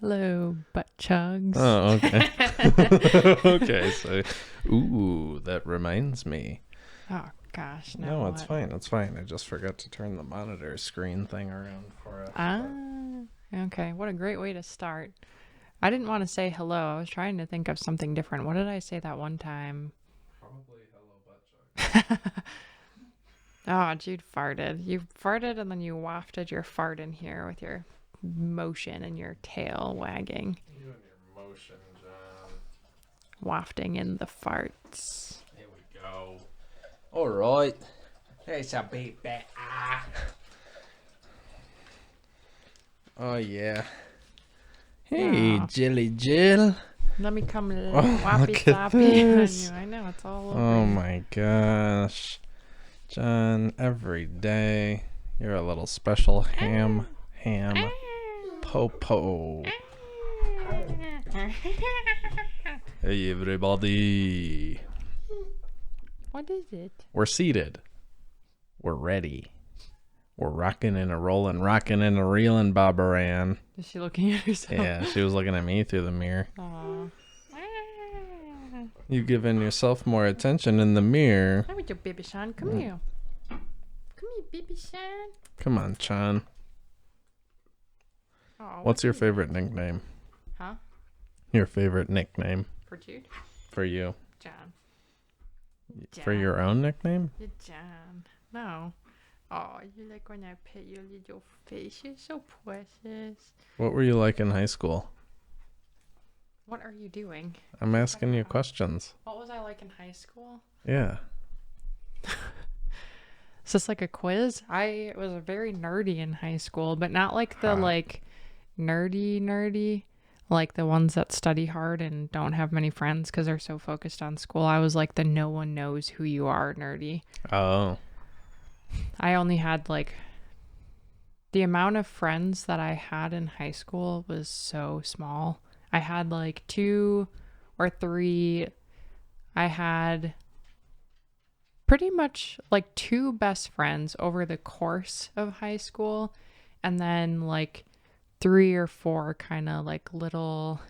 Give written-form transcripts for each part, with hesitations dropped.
Hello, butt chugs. Oh, okay. Okay, so, that reminds me. Oh, gosh. No, it's what? fine. It's fine. I just forgot to turn the monitor screen thing around for us. Okay. What a great way to start. I didn't want to say hello. I was trying to think of something different. What did I say that one time? Probably hello, butt chug. Oh, Jude farted. You farted and then you wafted your fart in here with your motion and your tail wagging. You and your motion, John. Wafting in the farts. Here we go. All right. There's a bit better. Oh, yeah. Hey, Aw. Jilly Jill. Let me come Oh, wappy look at sappy on this. you. I know, it's all over Oh, you. my gosh. John, every day, you're a little special ham, po-po. Hey, everybody. What is it? We're seated. We're ready. We're rocking and a rolling, rocking and a reeling, Bobaran. Is she looking at herself? Yeah, she was looking at me through the mirror. Aww. You've given yourself more attention in the mirror. Come here, baby Sean. Come here. Come here, baby Sean. Come on, Chan. Oh, What's your favorite nickname? Huh? Your favorite nickname For Jude? for you? John. For your own nickname? You're John. No. Oh, you like when I pet your little face. You're so precious. What were you like in high school? What are you doing? I'm asking you questions. What was I like in high school? Yeah. Is this like a quiz? I was very nerdy in high school, but not like the like nerdy, like the ones that study hard and don't have many friends because they're so focused on school. I was like the no one knows who you are nerdy. Oh. I only had like the amount of friends that I had in high school was so small. I had like 2 or 3. I had pretty much like 2 best friends over the course of high school, and then like 3 or 4 kind of like little,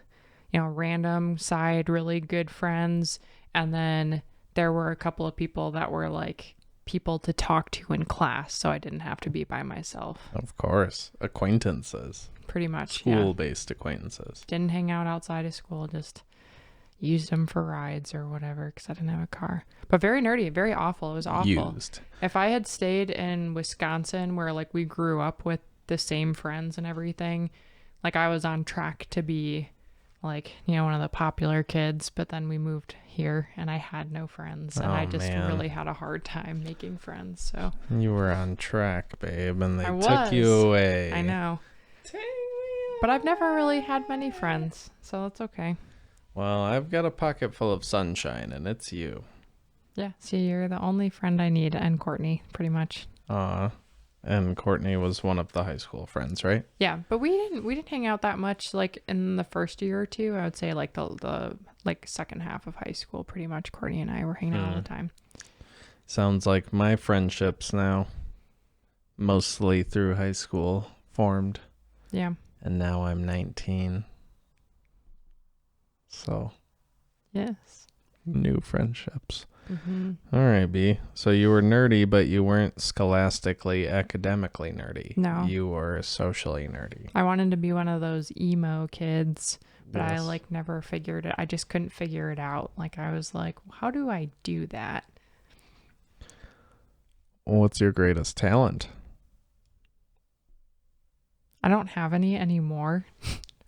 random side really good friends. And then there were a couple of people that were like people to talk to in class, so I didn't have to be by myself. Of course. Acquaintances. Pretty much. School-based acquaintances. Didn't hang out outside of school, just used them for rides or whatever because I didn't have a car. But very nerdy, very awful. It was awful. Used. If I had stayed in Wisconsin where like we grew up with the same friends and everything, like I was on track to be like, one of the popular kids, but then we moved here and I had no friends and I just really had a hard time making friends. So You were on track, babe, and they I took you was. away. I know. But I've never really had many friends, so that's okay. Well, I've got a pocket full of sunshine, and it's you. Yeah, see, you're the only friend I need, and Courtney, pretty much. And Courtney was one of the high school friends, right? Yeah, but we didn't hang out that much like in the first year or two. I would say like the like second half of high school, pretty much Courtney and I were hanging out all the time. Sounds like my friendships now, mostly through high school, formed. Yeah. And now I'm 19. So, Yes. new friendships. Mm-hmm. All right, B. So you were nerdy, but you weren't scholastically, academically nerdy. No. You were socially nerdy. I wanted to be one of those emo kids, but I Yes. like never figured it. I just couldn't figure it out. Like I was like, how do I do that? What's your greatest talent? I don't have any anymore.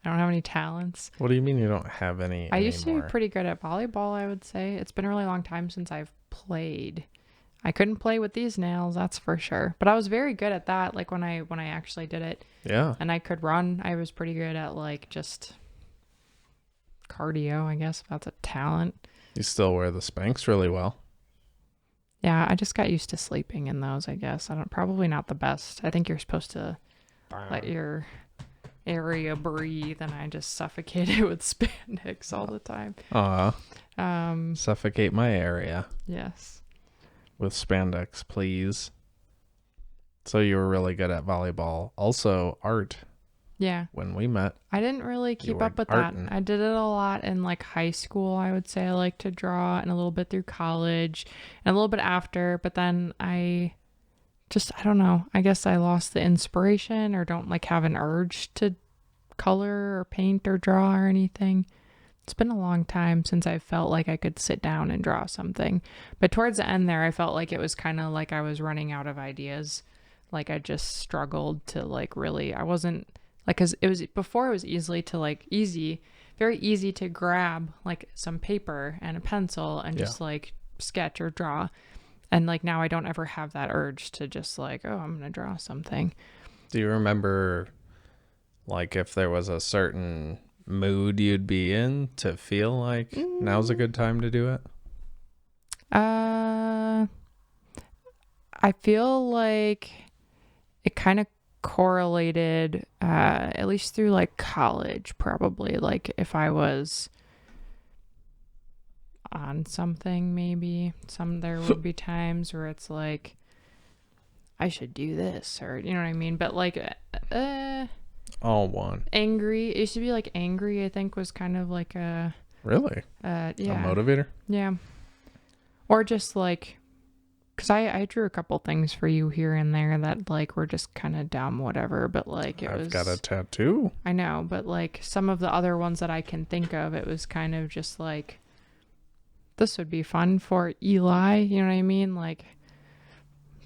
I don't have any talents. What do you mean you don't have any I used to anymore? be pretty good at volleyball, I would say. It's been a really long time since I've played. I couldn't play with these nails, that's for sure. But I was very good at that, like when I actually did it. Yeah. And I could run. I was pretty good at like just cardio, I guess, if that's a talent. You still wear the Spanx really well. Yeah, I just got used to sleeping in those, I guess. Probably not the best. I think you're supposed to let your area breathe, and I just suffocated with spandex all the time. Suffocate my area Yes. with spandex, please. So you were really good at volleyball. Also, art. Yeah. when we met. I didn't really keep up with that. I did it a lot in like high school. I would say I like to draw, and a little bit through college and a little bit after, but then I don't know. I guess I lost the inspiration or don't like have an urge to color or paint or draw or anything. It's been a long time since I felt like I could sit down and draw something. But towards the end there, I felt like it was kind of like I was running out of ideas. Like I just struggled to like really, I wasn't like, cause it was before, it was very easy to grab like some paper and a pencil and just like sketch or draw. And like now I don't ever have that urge to just like, oh, I'm going to draw something. Do you remember like if there was a certain mood you'd be in to feel like now's a good time to do it? I feel like it kind of correlated, at least through like college, probably. Like if I was on something, maybe there would be times where it's like, I should do this, or you know what I mean? But like, All one. Angry. It used to be like angry, I think, was kind of like a... Really? Yeah. A motivator? Yeah. Or just like... Because I drew a couple things for you here and there that like were just kind of dumb, whatever. But like I've got a tattoo. I know, but like some of the other ones that I can think of, it was kind of just like... This would be fun for Eli, you know what I mean? Like...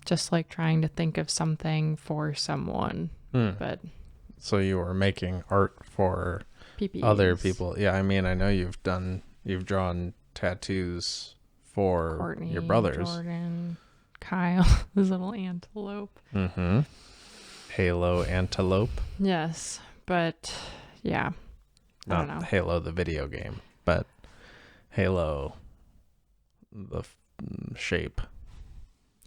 Just like trying to think of something for someone. But... So you were making art for PPEs. Other people. Yeah, I mean, I know you've drawn tattoos for Courtney, your brothers. Jordan, Kyle, his little antelope. Mm-hmm. Halo antelope. Yes, but yeah. I don't know. Not Halo the video game, but Halo the shape.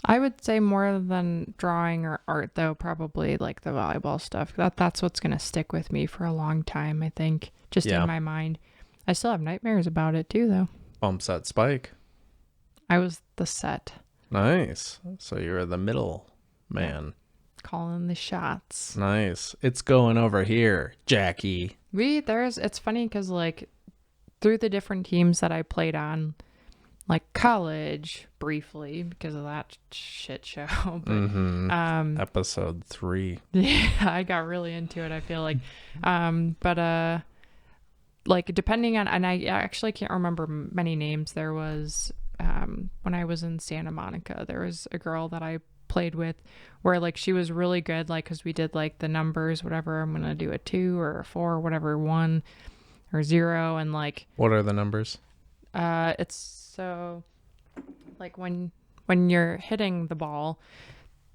I would say more than drawing or art, though, probably like the volleyball stuff. That's what's going to stick with me for a long time, I think, just in my mind. I still have nightmares about it, too, though. Bump set spike. I was the set. Nice. So you were the middle man. Calling the shots. Nice. It's going over here, Jackie. It's funny because, like, through the different teams that I played on, like college briefly because of that shit show. But, episode 3. Yeah, I got really into it, I feel like. But like depending on, and I actually can't remember many names. There was, when I was in Santa Monica, there was a girl that I played with where like she was really good, like, cause we did like the numbers, whatever, I'm going to do a 2 or a 4, whatever, 1 or 0. And like, what are the numbers? It's so like when you're hitting the ball,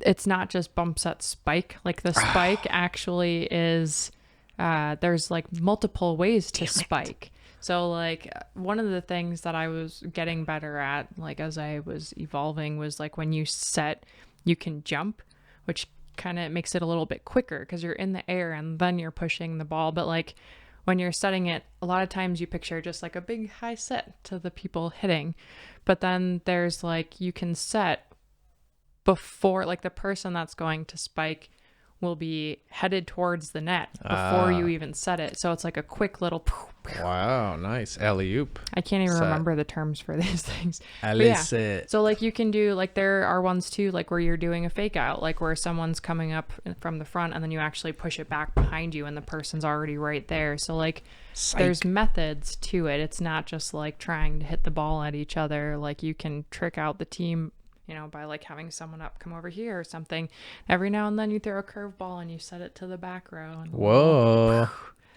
it's not just bump set spike. Like the spike actually is, there's like multiple ways to spike. So like one of the things that I was getting better at, like as I was evolving, was like when you set, you can jump, which kind of makes it a little bit quicker because you're in the air and then you're pushing the ball. But like when you're setting it, a lot of times you picture just like a big high set to the people hitting. But then there's like, you can set before, like the person that's going to spike will be headed towards the net before you even set it. So it's like a quick little... Wow, nice. Alley-oop. I can't even remember the terms for these things. Yeah. So like you can do, like there are ones too, like where you're doing a fake out, like where someone's coming up from the front and then you actually push it back behind you and the person's already right there. So like there's methods to it. It's not just like trying to hit the ball at each other. Like you can trick out the team, you know, by like having someone up come over here or something. Every now and then you throw a curveball and you set it to the back row. And whoa.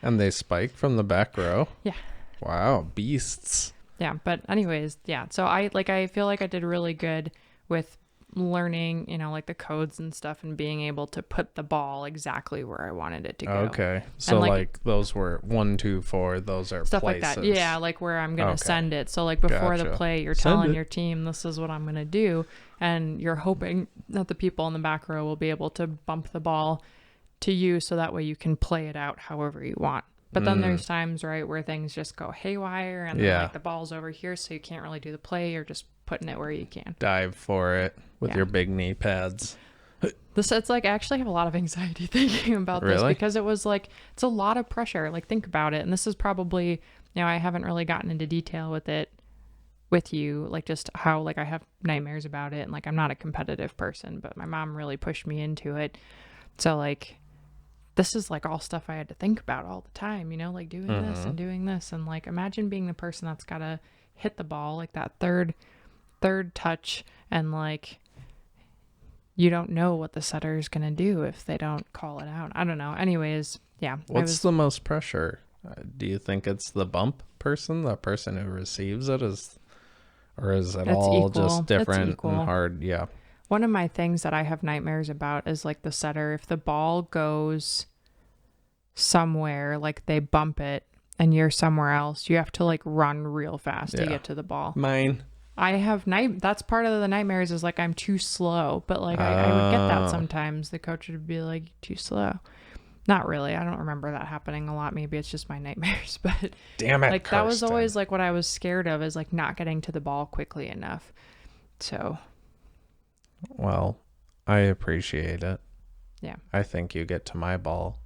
And they spike from the back row? Yeah. Wow, beasts. Yeah, but anyways, yeah. So I feel like I did really good with learning, you know, like the codes and stuff and being able to put the ball exactly where I wanted it to go. Okay. So like those were 1, 2, 4, those are stuff places. Like that. Yeah, like where I'm going to send it. So like before the play, you're telling your team this is what I'm going to do, and you're hoping that the people in the back row will be able to bump the ball to you so that way you can play it out however you want. But then there's times, right, where things just go haywire and then, like the ball's over here so you can't really do the play. You're just putting it where you can. Dive for it with your big knee pads. It's like I actually have a lot of anxiety thinking about this Really? because it was like, it's a lot of pressure. Like, think about it. And this is probably, I haven't really gotten into detail with it with you, like just how like I have nightmares about it. And like, I'm not a competitive person, but my mom really pushed me into it. So like, this is like all stuff I had to think about all the time, like doing this and doing this. And like, imagine being the person that's got to hit the ball, like that third touch, and like, you don't know what the setter is going to do if they don't call it out. I don't know. Anyways, yeah. What's the most pressure? Do you think it's the bump person, the person who receives it, or is it It's all equal. just It's different equal. and hard? Yeah. One of my things that I have nightmares about is like the setter. If the ball goes somewhere, like they bump it and you're somewhere else, you have to like run real fast to Yeah. get to the ball. Mine. I have that's part of the nightmares is like I'm too slow, but like I would get that sometimes. The coach would be like, too slow. Not really. I don't remember that happening a lot. Maybe it's just my nightmares, but Damn it, like that was Kirsten. always like what I was scared of, is like not getting to the ball quickly enough. So, Well, I appreciate it. yeah. I think you get to my ball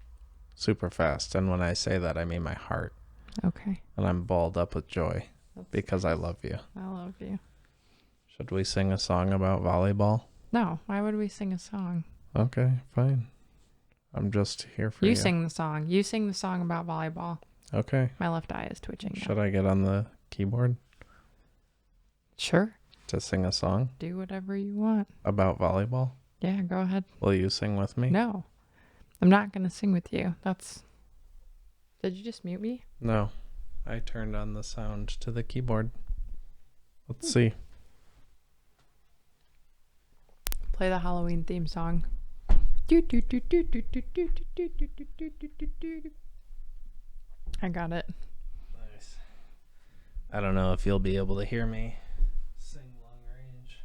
super fast. And when I say that, I mean my heart. Okay. And I'm balled up with joy because I love you. I love you. Should we sing a song about volleyball? No, why would we sing a song? Okay, fine. I'm just here for you. You sing the song. You sing the song about volleyball. Okay. My left eye is twitching now. Should I get on the keyboard Sure. to sing a song Do whatever you want. about volleyball? Yeah, go ahead. Will you sing with me? No, I'm not going to sing with you. Did you just mute me? No. I turned on the sound to the keyboard. Let's see. Play the Halloween theme song. I got it. Nice. I don't know if you'll be able to hear me sing long range.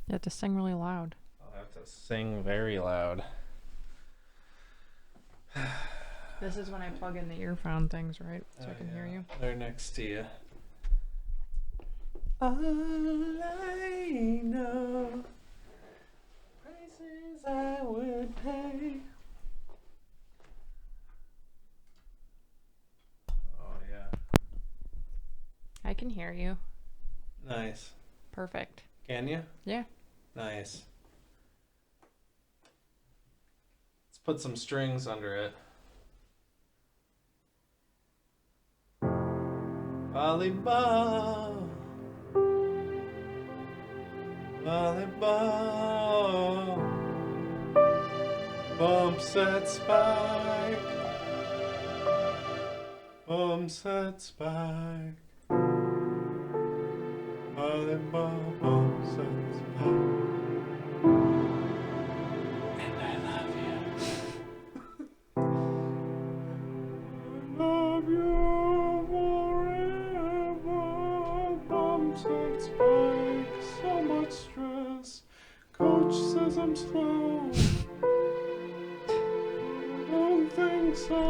You have to sing really loud. I'll have to sing very loud. This is when I plug in the earphone things, right? So I can hear you. They're next to you. All I know, prices I would pay. Oh yeah. I can hear you. Nice. Perfect. Can you? Yeah. Nice. Let's put some strings under it. Volleyball. Volleyball. Bump set spike. Bump set spike. Volleyball. Bump set spike. And I love you. I love you forever. Bumps and spikes, so much stress. Coach says I'm slow. I don't think so.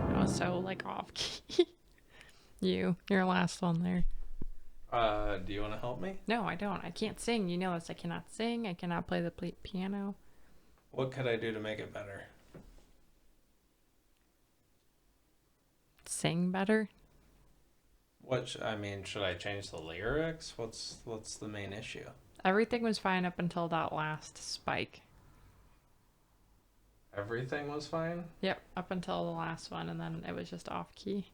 That was so like off key. Your last one there. Do you want to help me? No, I don't. I can't sing. You know this. I cannot sing. I cannot play the piano. What could I do to make it better? Sing better. Should I change the lyrics? What's the main issue? Everything was fine up until that last spike. Everything was fine? Yep, up until the last one, and then it was just off key.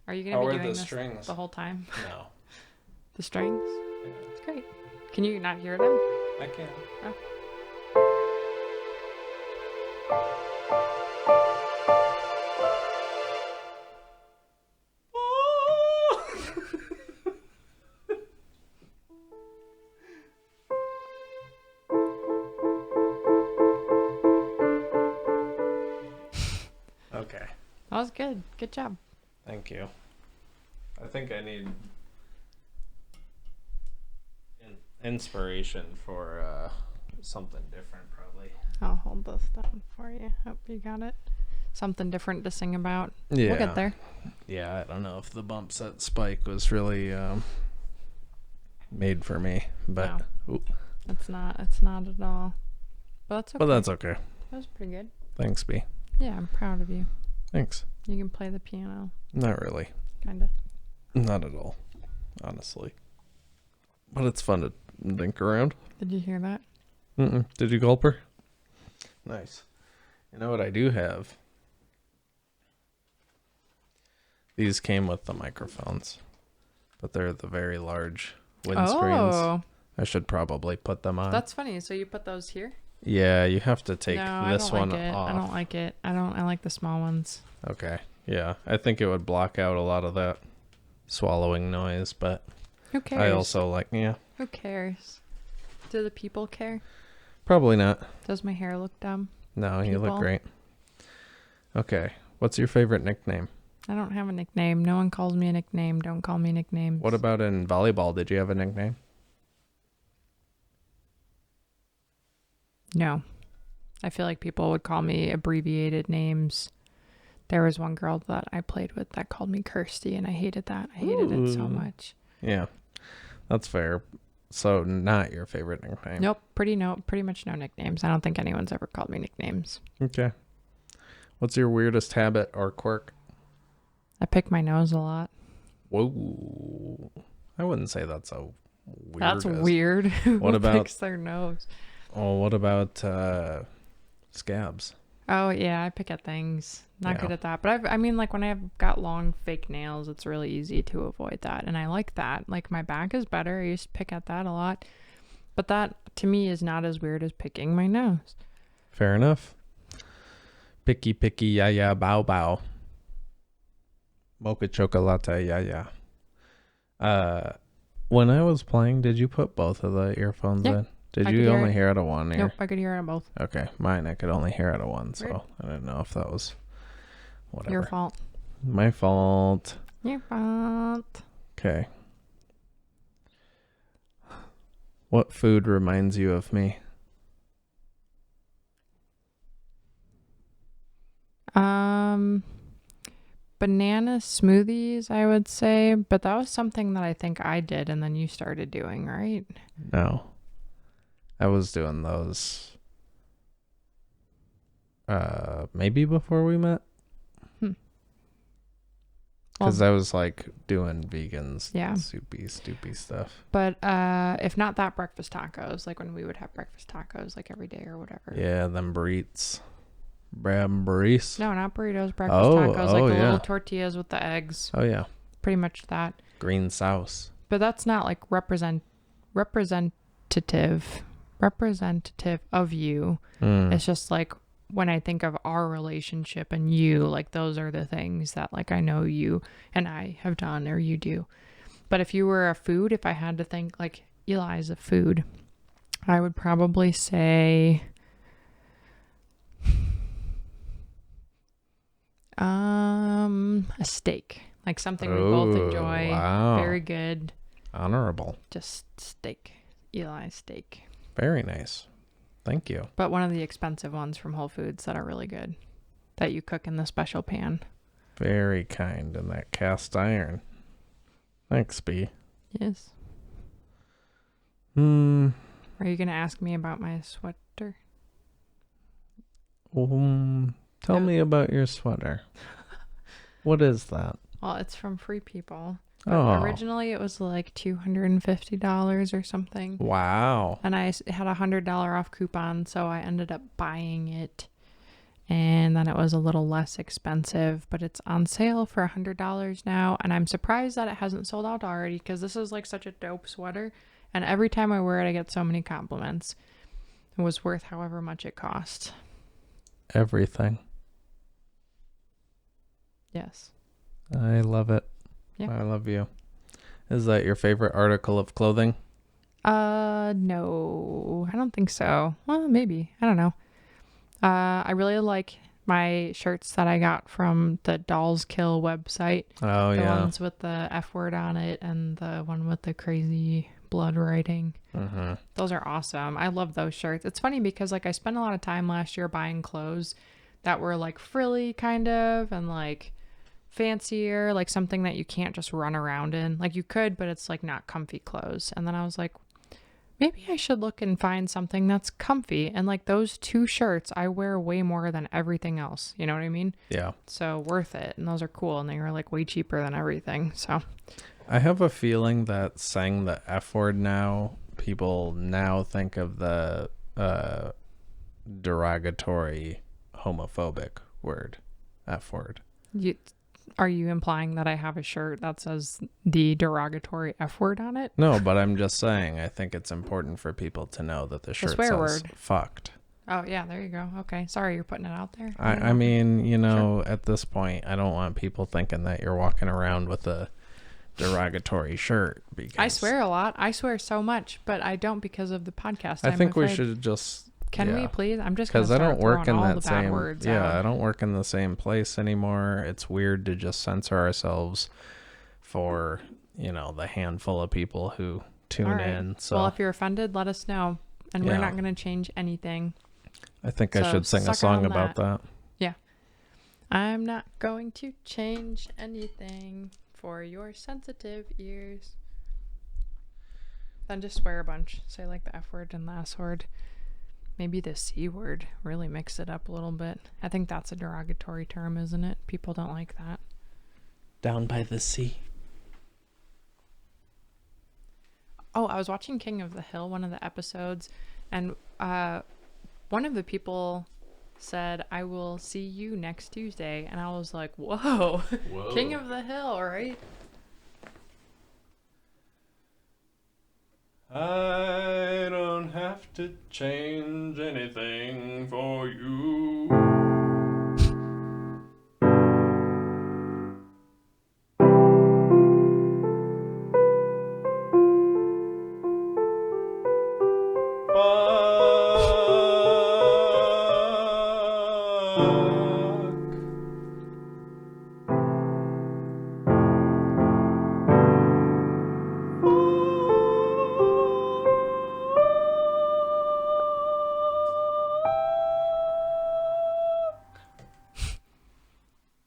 Are you How gonna are be doing the this strings? the whole time? No. The strings? Yeah, It's great. Can you not hear them? I can. Oh. was good. Good job. Thank you. I think I need inspiration for something different, probably. I'll hold this down for you. Hope you got it. Something different to sing about. Yeah. We'll get there. Yeah, I don't know if the bump set spike was really made for me, but no, it's not at all. But that's okay. But that's okay. That was pretty good. Thanks, B. Yeah, I'm proud of you. Thanks. You can play the piano. Not really. Kinda. Not at all, honestly. But it's fun to dink around. Did you hear that? Did you gulp her? Nice. You know what I do have? These came with the microphones, but they're the very large windscreens. Oh. I should probably put them on. That's funny. So you put those here? Yeah, you have to take No, this one like off. I don't like it. I like the small ones. Okay. Yeah, I think it would block out a lot of that swallowing noise, but Who cares? I also like, Who cares? Do the people care? Probably not. Does my hair look dumb? No, you look People? great. Okay. What's your favorite nickname? I don't have a nickname. No one calls me a nickname. Don't call me nicknames. What about in volleyball? Did you have a nickname? No. I feel like people would call me abbreviated names. There was one girl that I played with that called me Kirsty, and I hated that. I hated it so much. Yeah, that's fair. So not your favorite nickname. Nope. Pretty much no nicknames. I don't think anyone's ever called me nicknames. Okay. What's your weirdest habit or quirk? I pick my nose a lot. Whoa. I wouldn't say that's so weird. That's weird. Who What about picks their nose? Oh, what about scabs? Oh yeah, I pick at things. Not Yeah. good at that. But I mean, like when I've got long fake nails, it's really easy to avoid that, and I like that. Like my back is better. I used to pick at that a lot, but that to me is not as weird as picking my nose. Fair enough. Picky, yeah, yeah, bow, bow. Mocha chocolate, yeah, yeah. When I was playing, did you put both of the earphones in? Did I you could only hear out of one ear? Nope, I could hear it on both. Okay, mine I could only hear out of one, so Weird. I didn't know if that was whatever. Your fault. My fault. Your fault. Okay. What food reminds you of me? Banana smoothies, I would say, but that was something that I think I did and then you started doing, right? No. I was doing those maybe before we met. Because I was like doing vegans, soupy, stoopy stuff. But if not that, breakfast tacos, like when we would have breakfast tacos like every day or whatever. Yeah, them burritos. Burritos. No, not burritos, breakfast tacos, like the little tortillas with the eggs. Oh yeah. Pretty much that. Green sauce. But that's not like representative of you. It's just like when I think of our relationship and you, like those are the things that like I know you and I have done or you do. But if you were a food, if I had to think like Eli's a food, I would probably say a steak. Like something we both enjoy. Wow. Very good. Honorable. Just steak. Eli's steak. Very nice. Thank you. But one of the expensive ones from Whole Foods that are really good. That you cook in the special pan. Very kind in that cast iron. Thanks, B. Yes. Are you going to ask me about my sweater? Tell me about your sweater. What is that? Well, it's from Free People. Oh. Originally, it was like $250 or something. Wow. And I had a $100 off coupon, so I ended up buying it. And then it was a little less expensive, but it's on sale for $100 now. And I'm surprised that it hasn't sold out already because this is like such a dope sweater. And every time I wear it, I get so many compliments. It was worth however much it cost. Everything. Yes. I love it. Yeah. I love you. Is that your favorite article of clothing? No, I don't think so. Well, maybe. I don't know. I really like my shirts that I got from the Dolls Kill website. Oh, The yeah. ones with the F word on it and the one with the crazy blood writing. Mm-hmm. Those are awesome. I love those shirts. It's funny because like I spent a lot of time last year buying clothes that were like frilly kind of and like fancier, like something that you can't just run around in. Like you could, but it's like not comfy clothes. And then I was like, maybe I should look and find something that's comfy. And like those 2 shirts I wear way more than everything else. You know what I mean? Yeah. So worth it. And those are cool. And they were like way cheaper than everything. So I have a feeling that saying the F word now, people now think of the derogatory homophobic word, F word. are you implying that I have a shirt that says the derogatory F word on it? No, but I'm just saying, I think it's important for people to know that the shirt swear says word. fucked. Oh, yeah, there you go. Okay. Sorry, you're putting it out there. I mean, you know, at this point, I don't want people thinking that you're walking around with a derogatory shirt. Because I swear a lot. I swear so much, but I don't because of the podcast. I think we should just... Can we please? I'm just going to because I start don't work in all that the same bad words out. I don't work in the same place anymore. It's weird to just censor ourselves for, you know, the handful of people who tune in. So well, if you're offended, let us know, and we're not going to change anything. I think I should sing a song about that. Yeah. I'm not going to change anything for your sensitive ears. Then just swear a bunch. Say like the F word and the S word. Maybe the C word. Really mix it up a little bit. I think that's a derogatory term, isn't it? People don't like that. Down by the sea. Oh, I was watching King of the Hill, one of the episodes, and one of the people said, "I will see you next Tuesday." And I was like, whoa. King of the Hill, right? I don't have to change anything for you.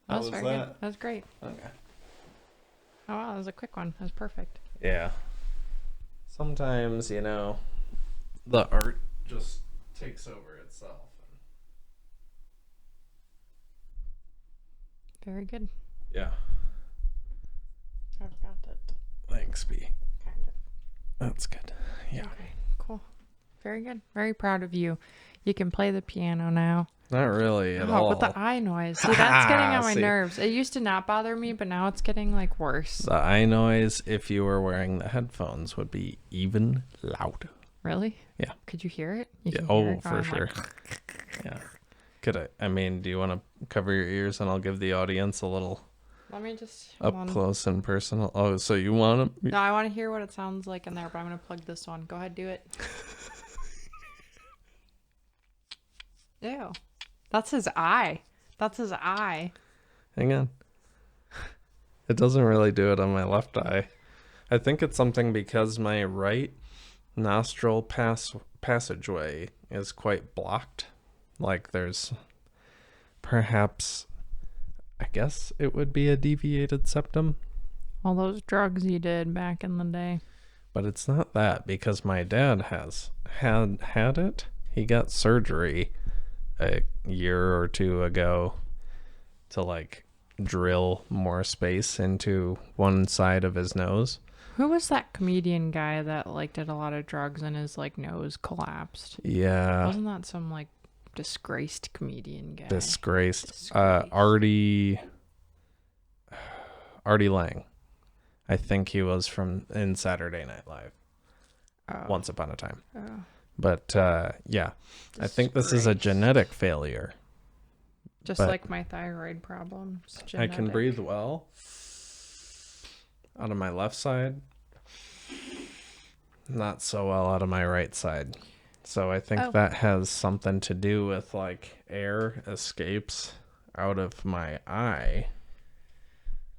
That was very good. That was great. Okay. Oh, wow, that was a quick one. That was perfect. Yeah. Sometimes, you know, the art just takes over itself. Very good. Yeah. I've got it. Thanks, B. Kind of. That's good. Yeah. Okay, cool. Very good. Very proud of you. You can play the piano now. Not really at all. But the eye noise. See, that's getting on my nerves. It used to not bother me, but now it's getting like worse. The eye noise, if you were wearing the headphones, would be even louder. Really? Yeah. Could you hear it? You Yeah. can hear Oh, it for going sure. like... Yeah. Could I mean, do you want to cover your ears and I'll give the audience a little Let me just up close and personal? Oh, so you want to? No, I want to hear what it sounds like in there, but I'm going to plug this one. Go ahead, do it. Ew. That's his eye. That's his eye. Hang on. It doesn't really do it on my left eye. I think it's something because my right nostril passageway is quite blocked. Like there's perhaps, I guess it would be a deviated septum. All those drugs you did back in the day. But it's not that, because my dad had it. He got surgery a year or two ago to like drill more space into one side of his nose. Who was that comedian guy that like did a lot of drugs and his like nose collapsed? Yeah. Wasn't that some like disgraced comedian guy? Disgraced. Artie Lang. I think he was in Saturday Night Live. Once upon a time. But yeah, I think this is a genetic failure. Just like my thyroid problems. I can breathe well out of my left side. Not so well out of my right side. So I think that has something to do with like air escapes out of my eye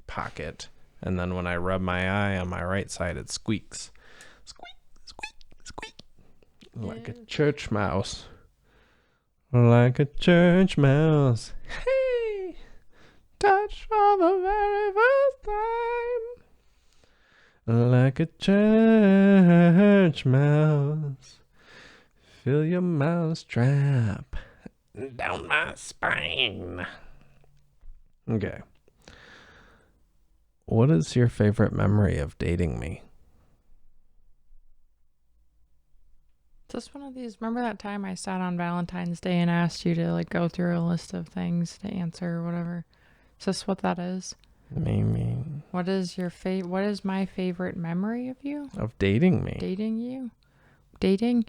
pocket. And then when I rub my eye on my right side, it squeaks. Squeak, squeak, squeak. Like a church mouse. Like a church mouse. Hey! Touch for the very first time. Like a church mouse. Feel your mouse trap down my spine. Okay. What is your favorite memory of dating me? Just one of these. Remember that time I sat on Valentine's Day and asked you to like go through a list of things to answer or whatever? Is this what that is? Maybe. What is your what is my favorite memory of you? Of dating me. Dating you? Dating?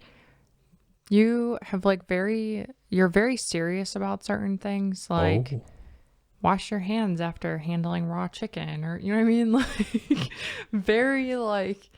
You have like you're very serious about certain things, like wash your hands after handling raw chicken, or you know what I mean? Like very like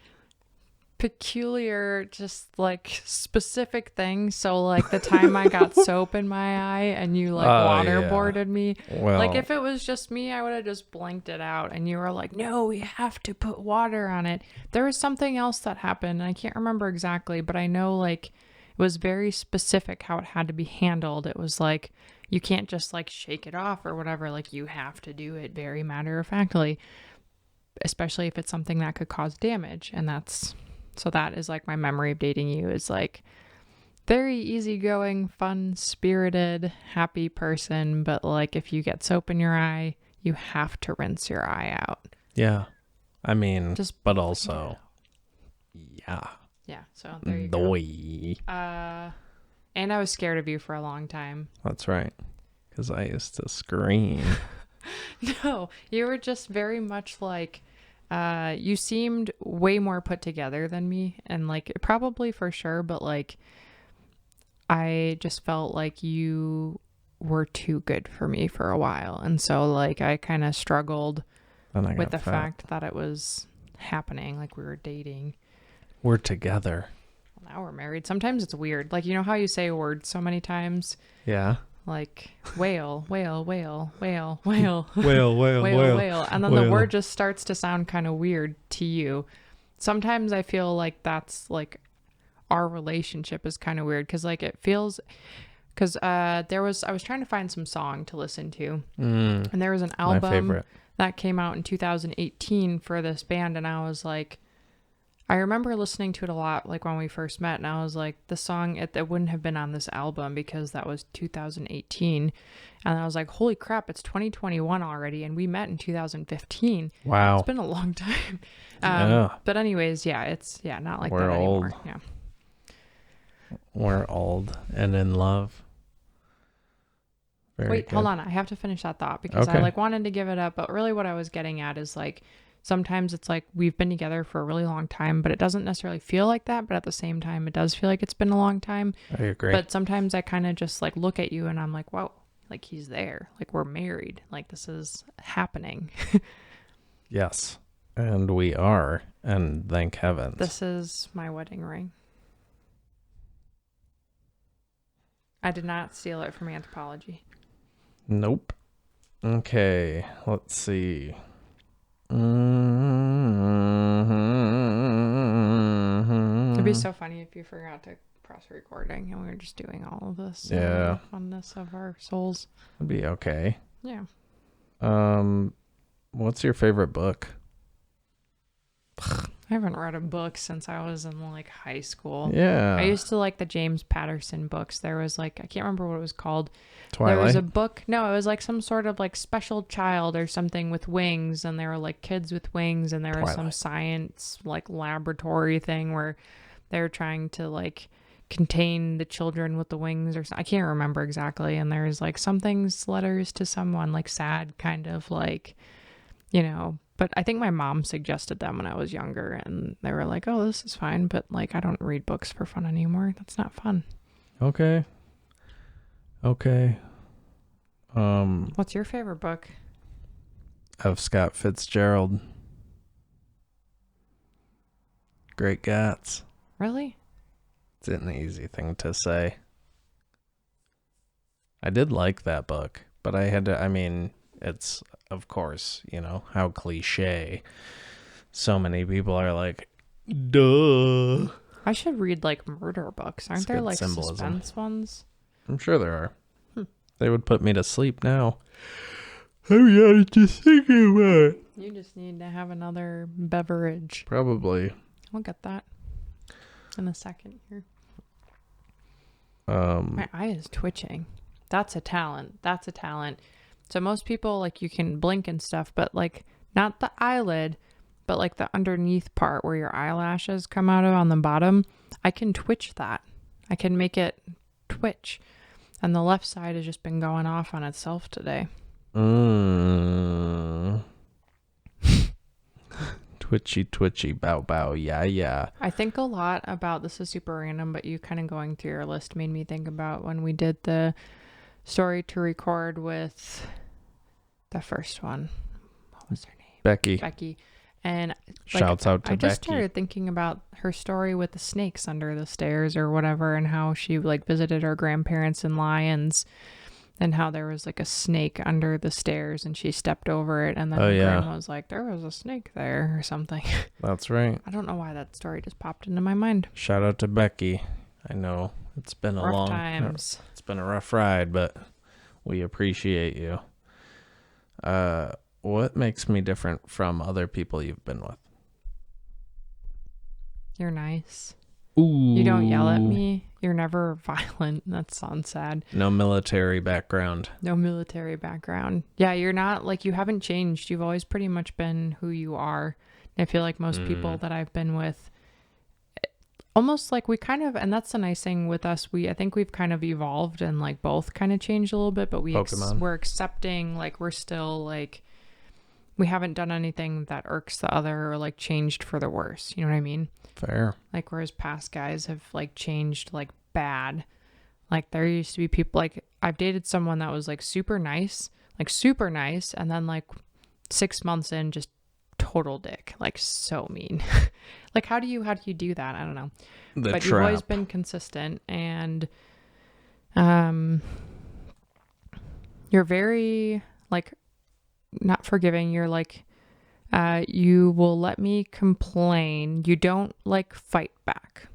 peculiar, just like specific things. So like the time I got soap in my eye and you like waterboarded me. Well, like if it was just me, I would have just blinked it out, and you were like, no, we have to put water on it. There was something else that happened, and I can't remember exactly, but I know like it was very specific how it had to be handled. It was like, you can't just like shake it off or whatever. Like you have to do it very matter of factly, especially if it's something that could cause damage. And so that is like my memory of dating you, is like very easygoing, fun spirited, happy person. But like if you get soap in your eye, you have to rinse your eye out. Yeah. I mean, but also, yeah. Yeah, so there you go. And I was scared of you for a long time. That's right. Because I used to scream. No, you were just very much like, you seemed way more put together than me. And like, probably for sure, but like, I just felt like you were too good for me for a while. And so like, I kind of struggled with the fact that it was happening, like we were dating. We're together. Well, now we're married. Sometimes it's weird. Like, you know how you say a word so many times? Yeah. Like whale, whale, whale, whale, whale, whale, whale, whale. And then the word just starts to sound kind of weird to you. Sometimes I feel like that's like our relationship is kind of weird, because like it feels, because I was trying to find some song to listen to, and there was an album that came out in 2018 for this band, and I was like, I remember listening to it a lot, like when we first met, and I was like, the song, it wouldn't have been on this album because that was 2018. And I was like, holy crap, it's 2021 already, and we met in 2015. Wow. It's been a long time. Yeah. But anyways, yeah, it's not like We're that old. anymore. Yeah. We're old and in love. Wait, hold on. I have to finish that thought, because I like wanted to give it up, but really what I was getting at is like, sometimes it's like we've been together for a really long time, but it doesn't necessarily feel like that. But at the same time, it does feel like it's been a long time. I agree. But sometimes I kind of just like look at you and I'm like, wow, like he's there. Like we're married. Like this is happening. Yes. And we are. And thank heavens. This is my wedding ring. I did not steal it from Anthropology. Nope. Okay. Let's see. It'd be so funny if you forgot to press recording and we were just doing all of this. Yeah. Funness of our souls. It'd be okay. Yeah. What's your favorite book? I haven't read a book since I was in like high school. Yeah. I used to like the James Patterson books. There was like, I can't remember what it was called. Twilight? There was a book. No, it was like some sort of like special child or something with wings, and there were like kids with wings, and there was some science like laboratory thing where they were trying to like contain the children with the wings or something. I can't remember exactly. And there's like something's letters to someone, like sad kind of like, you know. But I think my mom suggested them when I was younger, and they were like, oh, this is fine. But like, I don't read books for fun anymore. That's not fun. Okay. What's your favorite book? Of Scott Fitzgerald. Great Gats. Really? It's an easy thing to say. I did like that book, but I had to, I mean, it's, of course, you know, how cliche. So many people are like, duh. I should read like murder books. Aren't It's there good like symbolism. suspense ones? I'm sure there are. They would put me to sleep now. I'm just thinking about it. You just need to have another beverage. Probably. I'll get that in a second here. Um, My eye is twitching. That's a talent. That's a talent. So most people, like, you can blink and stuff, but like not the eyelid, but like the underneath part where your eyelashes come out of on the bottom. I can twitch that. I can make it twitch. And the left side has just been going off on itself today. Twitchy, bow, bow, yeah. I think a lot about, this is super random, but you kind of going through your list made me think about when we did the story to record with the first one. What was her name? Becky. And Shouts out to I just Becky. started thinking about her story with the snakes under the stairs or whatever, and how she like visited her grandparents in Lyons, and how there was like a snake under the stairs and she stepped over it, and then her grandma was like, there was a snake there or something. That's right. I don't know why that story just popped into my mind. Shout out to Becky. I know it's been a Rough times. It's been a rough ride, but we appreciate you. What makes me different from other people you've been with? You're nice. Ooh. You don't yell at me. You're never violent. That sounds sad. No military background. No military background. Yeah, you're not, like, you haven't changed. You've always pretty much been who you are. I feel like most people that I've been with, almost like we kind of, and that's the nice thing with us, I think we've kind of evolved and like both kind of changed a little bit, but we're accepting, like, we're still like, we haven't done anything that irks the other or like changed for the worse. You know what I mean? Fair. Like, whereas past guys have like changed like bad. Like, there used to be people, like, I've dated someone that was like super nice, and then like 6 months in, just total dick, like so mean. Like, how do you do that? I don't know. But you've always been consistent, and you're very like not forgiving. You're like, you will let me complain. You don't like fight back.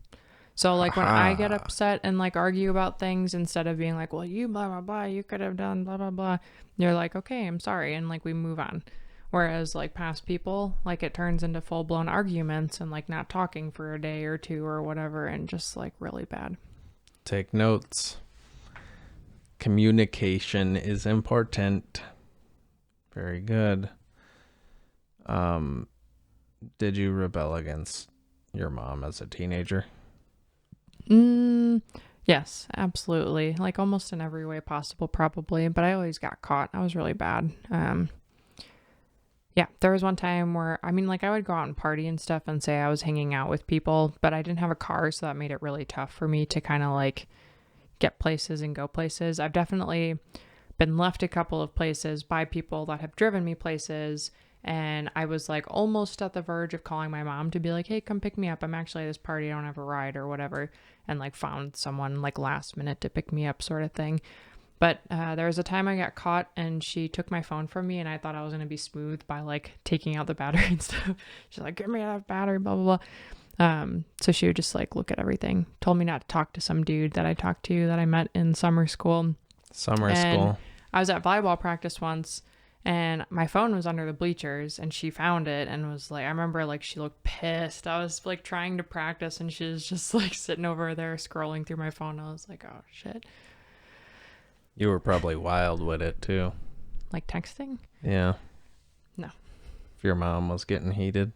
So like when I get upset and like argue about things, instead of being like, well, you blah blah blah, you could have done blah blah blah, you're like, okay, I'm sorry, and like we move on. Whereas like past people, like it turns into full blown arguments and like not talking for a day or two or whatever, and just like really bad. Take notes. Communication is important. Very good. Did you rebel against your mom as a teenager? Yes, absolutely. Like almost in every way possible, probably. But I always got caught. I was really bad. Yeah, there was one time where, I mean, like I would go out and party and stuff and say I was hanging out with people, but I didn't have a car, so that made it really tough for me to kind of like get places and go places. I've definitely been left a couple of places by people that have driven me places, and I was like almost at the verge of calling my mom to be like, hey, come pick me up. I'm actually at this party. I don't have a ride or whatever. And like found someone like last minute to pick me up, sort of thing. But there was a time I got caught and she took my phone from me, and I thought I was going to be smooth by like taking out the battery and stuff. She's like, give me that battery, blah, blah, blah. So she would just like look at everything. Told me not to talk to some dude that I talked to that I met in summer school. I was at volleyball practice once, and my phone was under the bleachers, and she found it and was like, I remember like she looked pissed. I was like trying to practice and she was just like sitting over there scrolling through my phone. I was like, oh shit. You were probably wild with it too. Like texting? Yeah. No. If your mom was getting heated?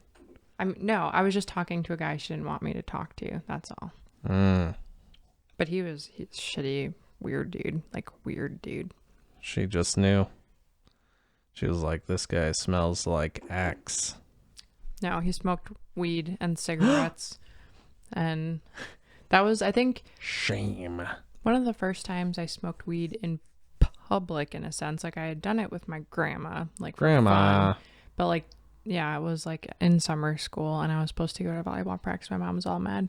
No, I was just talking to a guy she didn't want me to talk to. That's all. But he's shitty, weird dude. Like weird dude. She just knew. She was like, this guy smells like Axe. No, he smoked weed and cigarettes. And that was, I think, shame. One of the first times I smoked weed in public, in a sense. Like I had done it with my grandma, like for fun. But like, yeah, it was like in summer school, and I was supposed to go to volleyball practice. My mom was all mad.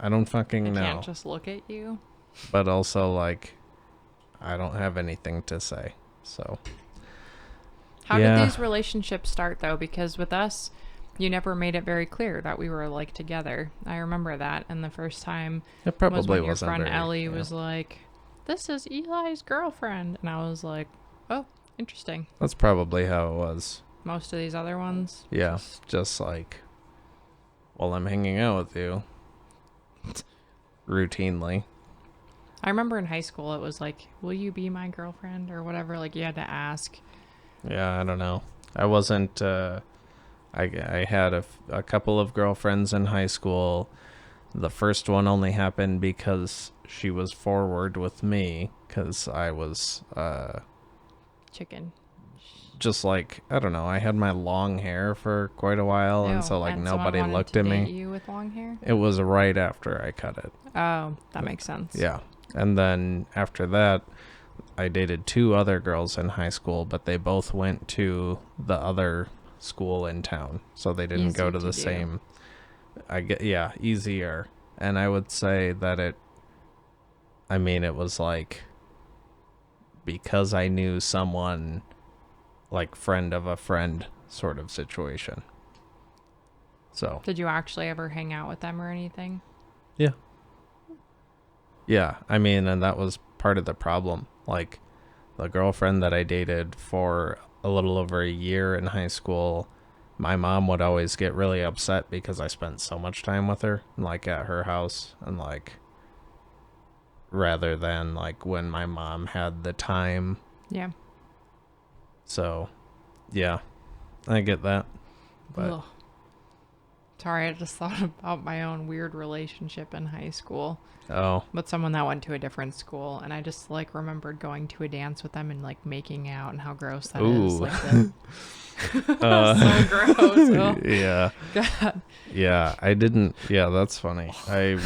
I don't fucking I know. can't just look at you. But also, like, I don't have anything to say. So, How yeah. did these relationships start, though? Because with us, you never made it very clear that we were, like, together. I remember that. And the first time It probably was when your wasn't friend very, Ellie was like, this is Eli's girlfriend. And I was like, oh, interesting. That's probably how it was. Most of these other ones. Yeah. Just like, well, I'm hanging out with you. Routinely. I remember in high school, it was like, will you be my girlfriend or whatever? Like, you had to ask. Yeah, I don't know. I wasn't, I had a couple of girlfriends in high school. The first one only happened because she was forward with me, because I was Chicken. just like, I don't know, I had my long hair for quite a while, and so like nobody looked at me. You with long hair? It was right after I cut it. Oh, that makes sense. Yeah. And then after that, I dated 2 other girls in high school, but they both went to the other school in town, so they didn't go to the same. Easier. And I would say that it was like, because I knew someone, like friend of a friend sort of situation. So Did you actually ever hang out with them or anything? yeah, I mean, and that was part of the problem. Like, the girlfriend that I dated for a little over a year in high school, my mom would always get really upset because I spent so much time with her, like at her house, and like, rather than like when my mom had the time. Yeah. So, yeah, I get that. But Ugh. Sorry, I just thought about my own weird relationship in high school. Oh. With someone that went to a different school, and I just like remembered going to a dance with them and like making out and how gross that is. Like so gross. Oh. Yeah. God. Yeah, I didn't. Yeah, that's funny. I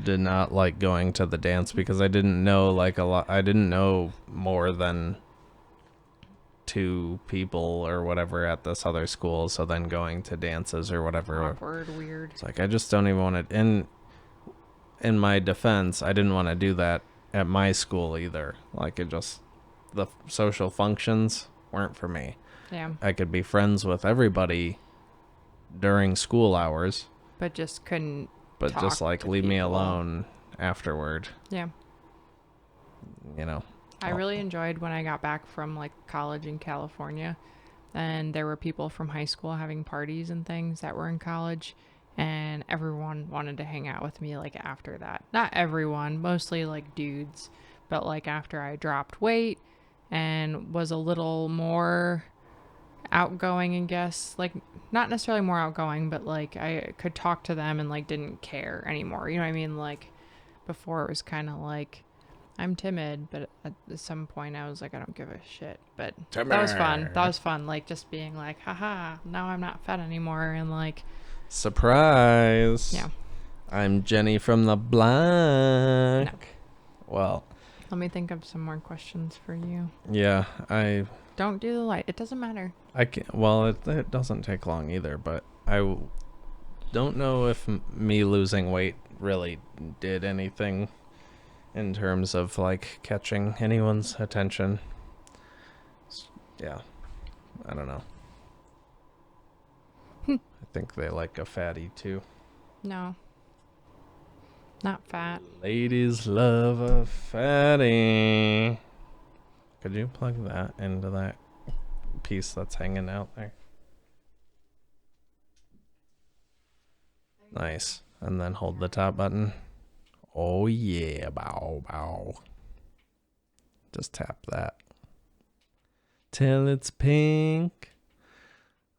did not like going to the dance because I didn't know like a lot. I didn't know more than 2 people or whatever at this other school. So then going to dances or whatever. Awkward, weird. It's like, I just don't even want to. In my defense, I didn't want to do that at my school either. Like, the social functions weren't for me. Yeah. I could be friends with everybody during school hours, But just couldn't. but just like leave me alone afterward. Yeah. You know. I really enjoyed when I got back from like college in California, and there were people from high school having parties and things that were in college, and everyone wanted to hang out with me like after that. Not everyone, mostly like dudes, but like after I dropped weight and was a little more outgoing, I guess, like not necessarily more outgoing, but like I could talk to them and like didn't care anymore. You know what I mean? Like before it was kind of like, I'm timid, but at some point I was like, I don't give a shit. But that was fun. That was fun. Like just being like, haha, now I'm not fat anymore. And like, surprise. Yeah. I'm Jenny from the block. No. Well, Let me think of some more questions for you. yeah, Don't do the light. It doesn't matter. I can't. Well, it doesn't take long either, but don't know if me losing weight really did anything in terms of like catching anyone's attention. Yeah, I don't know. I think they like a fatty too. No. Not fat. Ladies love a fatty. Could you plug that into that piece that's hanging out there? Nice. And then hold the top button. Oh yeah, bow, bow. Just tap that. Till it's pink.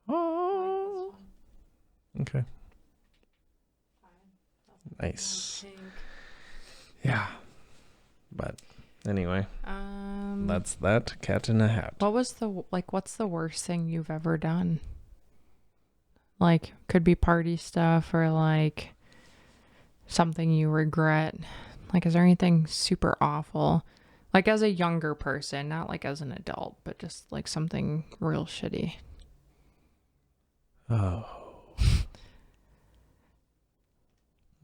Oh. Okay. Nice. Yeah. But anyway, that's that. Cat in a hat. What's the worst thing you've ever done? Like, could be party stuff or like something you regret. Like, is there anything super awful? Like as a younger person, not like as an adult, but just like something real shitty. Oh.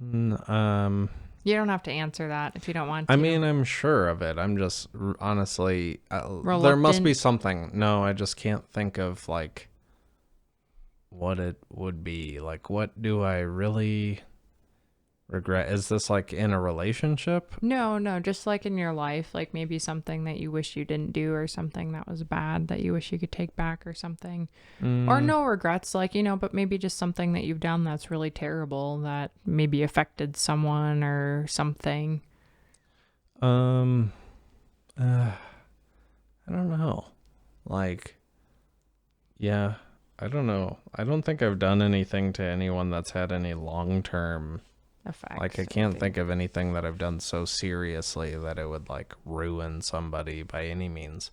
You don't have to answer that if you don't want to. I mean, I'm sure of it. I'm just honestly, there Reluctant? must be something. No, I just can't think of like what it would be. Like, what do I really regret? Is this like in a relationship? No, just like in your life, like maybe something that you wish you didn't do or something that was bad that you wish you could take back or something. Or no regrets, like, but maybe just something that you've done that's really terrible that maybe affected someone or something. I don't know. Like, yeah, I don't know. I don't think I've done anything to anyone that's had any long-term Effects. like I can't think of anything that I've done so seriously that it would like ruin somebody by any means.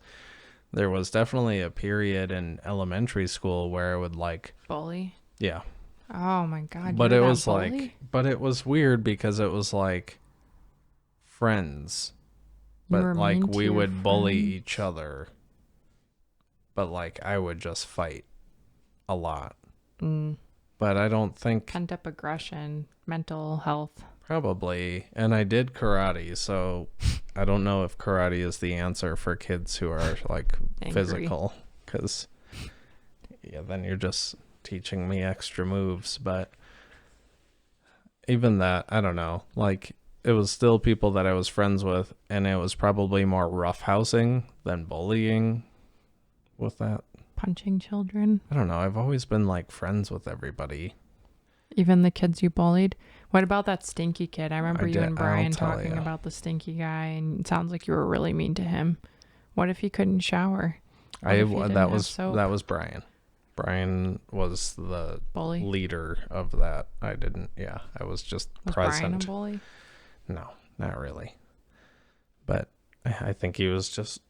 There was definitely a period in elementary school where I would like Bully? yeah. Oh my God. But you it were that was bully? like but it was weird because it was like friends. You But were like mean to we your would bully friends? each other. But like I would just fight a lot. But I don't think Pent up aggression, mental health. probably. And I did karate, so I don't know if karate is the answer for kids who are like Angry. physical. Because, yeah, then you're just teaching me extra moves. But even that, I don't know. Like, it was still people that I was friends with, and it was probably more roughhousing than bullying with that. Punching children. I don't know. I've always been like friends with everybody. Even the kids you bullied. What about that stinky kid? I remember you I'll and Brian tell talking ya. about the stinky guy, and it sounds like you were really mean to him. What if he couldn't shower? What if he didn't That have soap? was Brian. Brian was the Bully? leader of that. I was just Was present. Brian a bully? No, not really. But I think he was just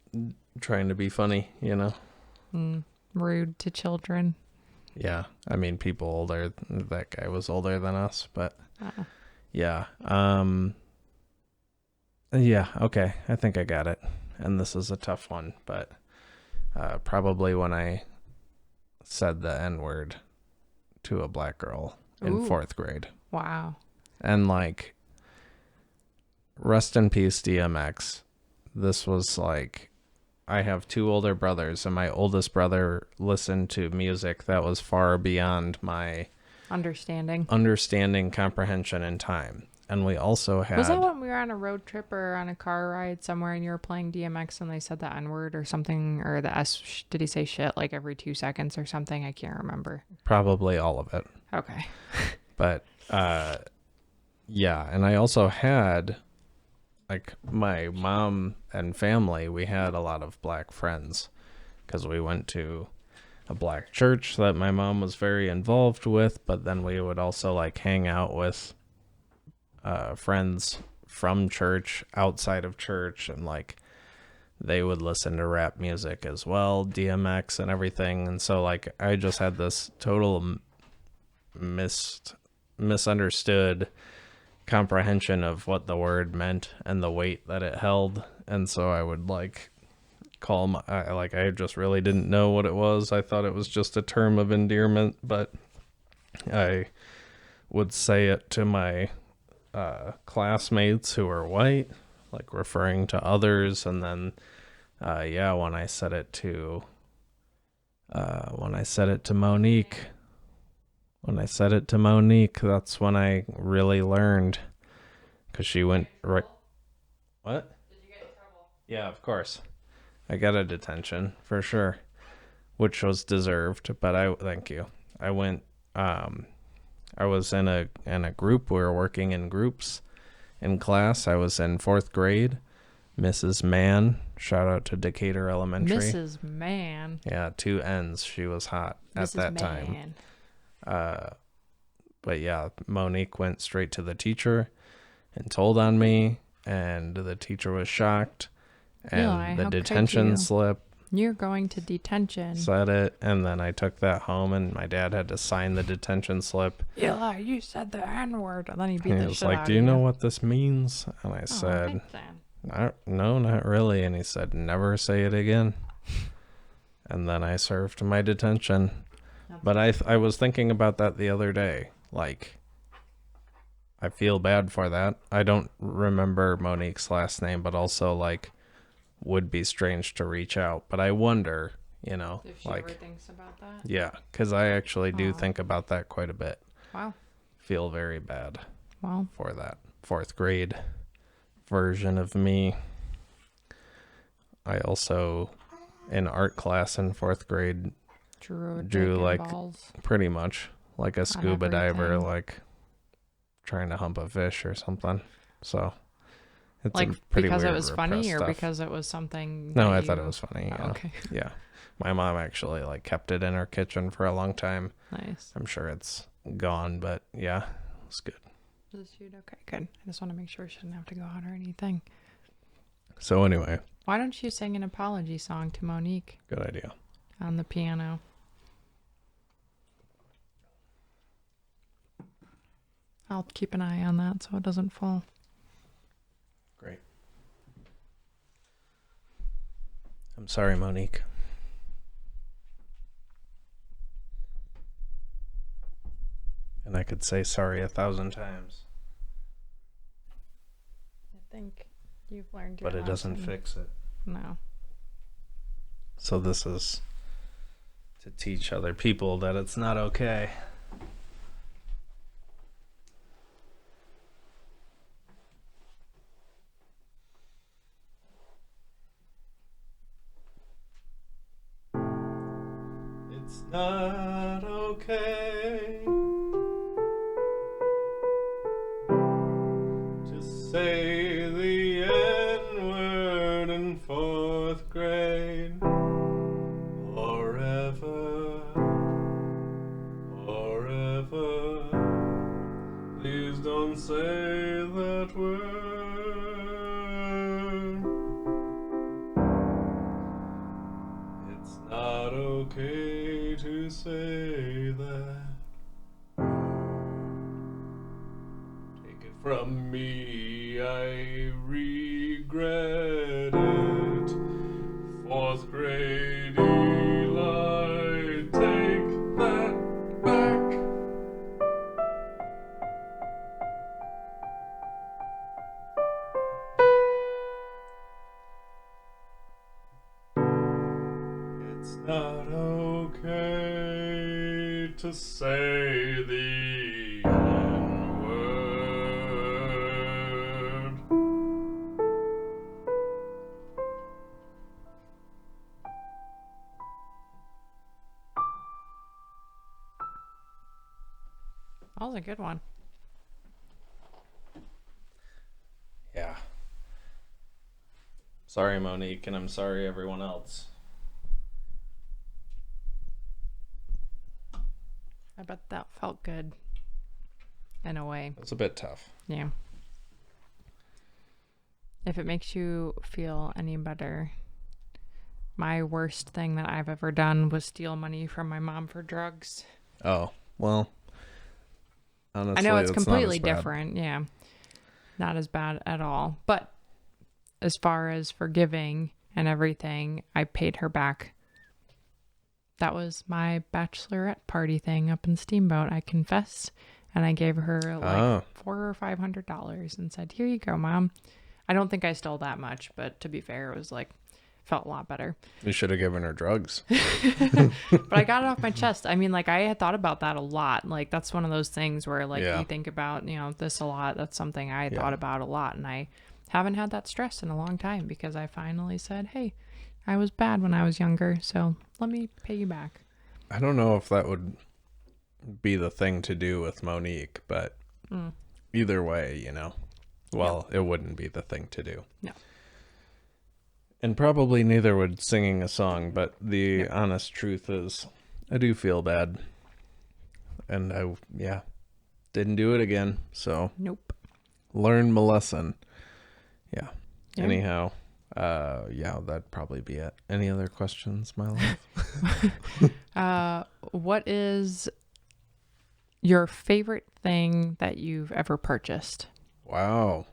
trying to be funny, Rude to children. Yeah, I mean, people older. That guy was older than us, but yeah. Yeah, okay. I think I got it. And this is a tough one, but probably when I said the N-word to a black girl in Ooh. 4th grade. Wow. And like, rest in peace, DMX. This was like, I have 2 older brothers, and my oldest brother listened to music that was far beyond my Understanding, comprehension, and time. And we also had... Was that when we were on a road trip or on a car ride somewhere and you were playing DMX and they said the N-word or something, or the S, did he say shit like every 2 seconds or something? I can't remember. Probably all of it. Okay. But, yeah. And I also had, like, my mom and family, we had a lot of black friends because we went to a black church that my mom was very involved with, but then we would also, like, hang out with friends from church, outside of church, and like they would listen to rap music as well, DMX and everything. And so like I just had this total misunderstood comprehension of what the word meant and the weight that it held. And so I would like call I just really didn't know what it was. I thought it was just a term of endearment, but I would say it to my classmates who were white, like referring to others. And then when I said it to Monique, that's when I really learned, because she went right. What? Did you get in trouble? Yeah, of course. I got a detention for sure, which was deserved, but thank you. I went I was in a group. We were working in groups in class. I was in 4th grade. Mrs. Mann, shout out to Decatur Elementary. Mrs. Mann. Yeah, 2 N's. She was hot at that time. But yeah, Monique went straight to the teacher and told on me, and the teacher was shocked. And Eli, the how could detention you? slip You're going to detention. said it, and then I took that home, and my dad had to sign the detention slip. Eli, you said the N-word. And then he beat And the he was shit like, out "Do of you know what this means?" And I Oh, said, thanks, Dan. No, not really. And he said, "Never say it again." And then I served my detention. But I was thinking about that the other day. Like, I feel bad for that. I don't remember Monique's last name, but also like would be strange to reach out. But I wonder, you know, If she like ever thinks about that. yeah, because I actually do Aw. think about that quite a bit. Wow. Feel very bad Well, for that 4th grade version of me. I also, in art class in 4th grade, drew like balls pretty much like a scuba diver, everything. like trying to hump a fish or something. So it's Like pretty because it weird was funny, or stuff. because it was something. No, that I thought it you- was funny. Oh, Yeah. okay. Yeah. My mom actually like kept it in her kitchen for a long time. Nice. I'm sure it's gone, but yeah, it was good. Is the shoot okay? Good. I just want to make sure she didn't have to go out or anything. So anyway, Why don't you sing an apology song to Monique good idea. on the piano? I'll keep an eye on that so it doesn't fall. Great. I'm sorry, Monique. And I could say sorry 1,000 times, I think you've learned your but it doesn't lesson. fix it. No. So this is to teach other people that it's not okay. It's not okay to say the N-word in 4th grade. Forever, please don't say that word. It's not okay to say that. Take it from me, I regret it. 4th grade Eli, take that back. It's not okay to say the N-word. That was a good one. Yeah. Sorry, Monique, and I'm sorry, everyone else. I bet that felt good. In a way. It's a bit tough. Yeah. If it makes you feel any better, my worst thing that I've ever done was steal money from my mom for drugs. Oh, well, honestly, I know it's not as completely bad. different. Yeah. Not as bad at all. But as far as forgiving and everything, I paid her back. That was my bachelorette party thing up in Steamboat, I confess. And I gave her like $400 or $500 and said, "Here you go, Mom." I don't think I stole that much, but to be fair, it was like, felt a lot better. You should have given her drugs. But I got it off my chest. I mean, like, I had thought about that a lot. Like, that's one of those things where, like, Yeah. you think about, you know, this a lot. That's something I Yeah. thought about a lot. And I haven't had that stress in a long time because I finally said, hey, I was bad when I was younger, so let me pay you back. I don't know if that would be the thing to do with Monique, but either way, you know, well, it wouldn't be the thing to do. No. And probably neither would singing a song, but the honest truth is I do feel bad. And I didn't do it again. So Nope. learn my lesson. Yeah. Yeah. Anyhow, that'd probably be it. Any other questions, my love? What is your favorite thing that you've ever purchased? Wow.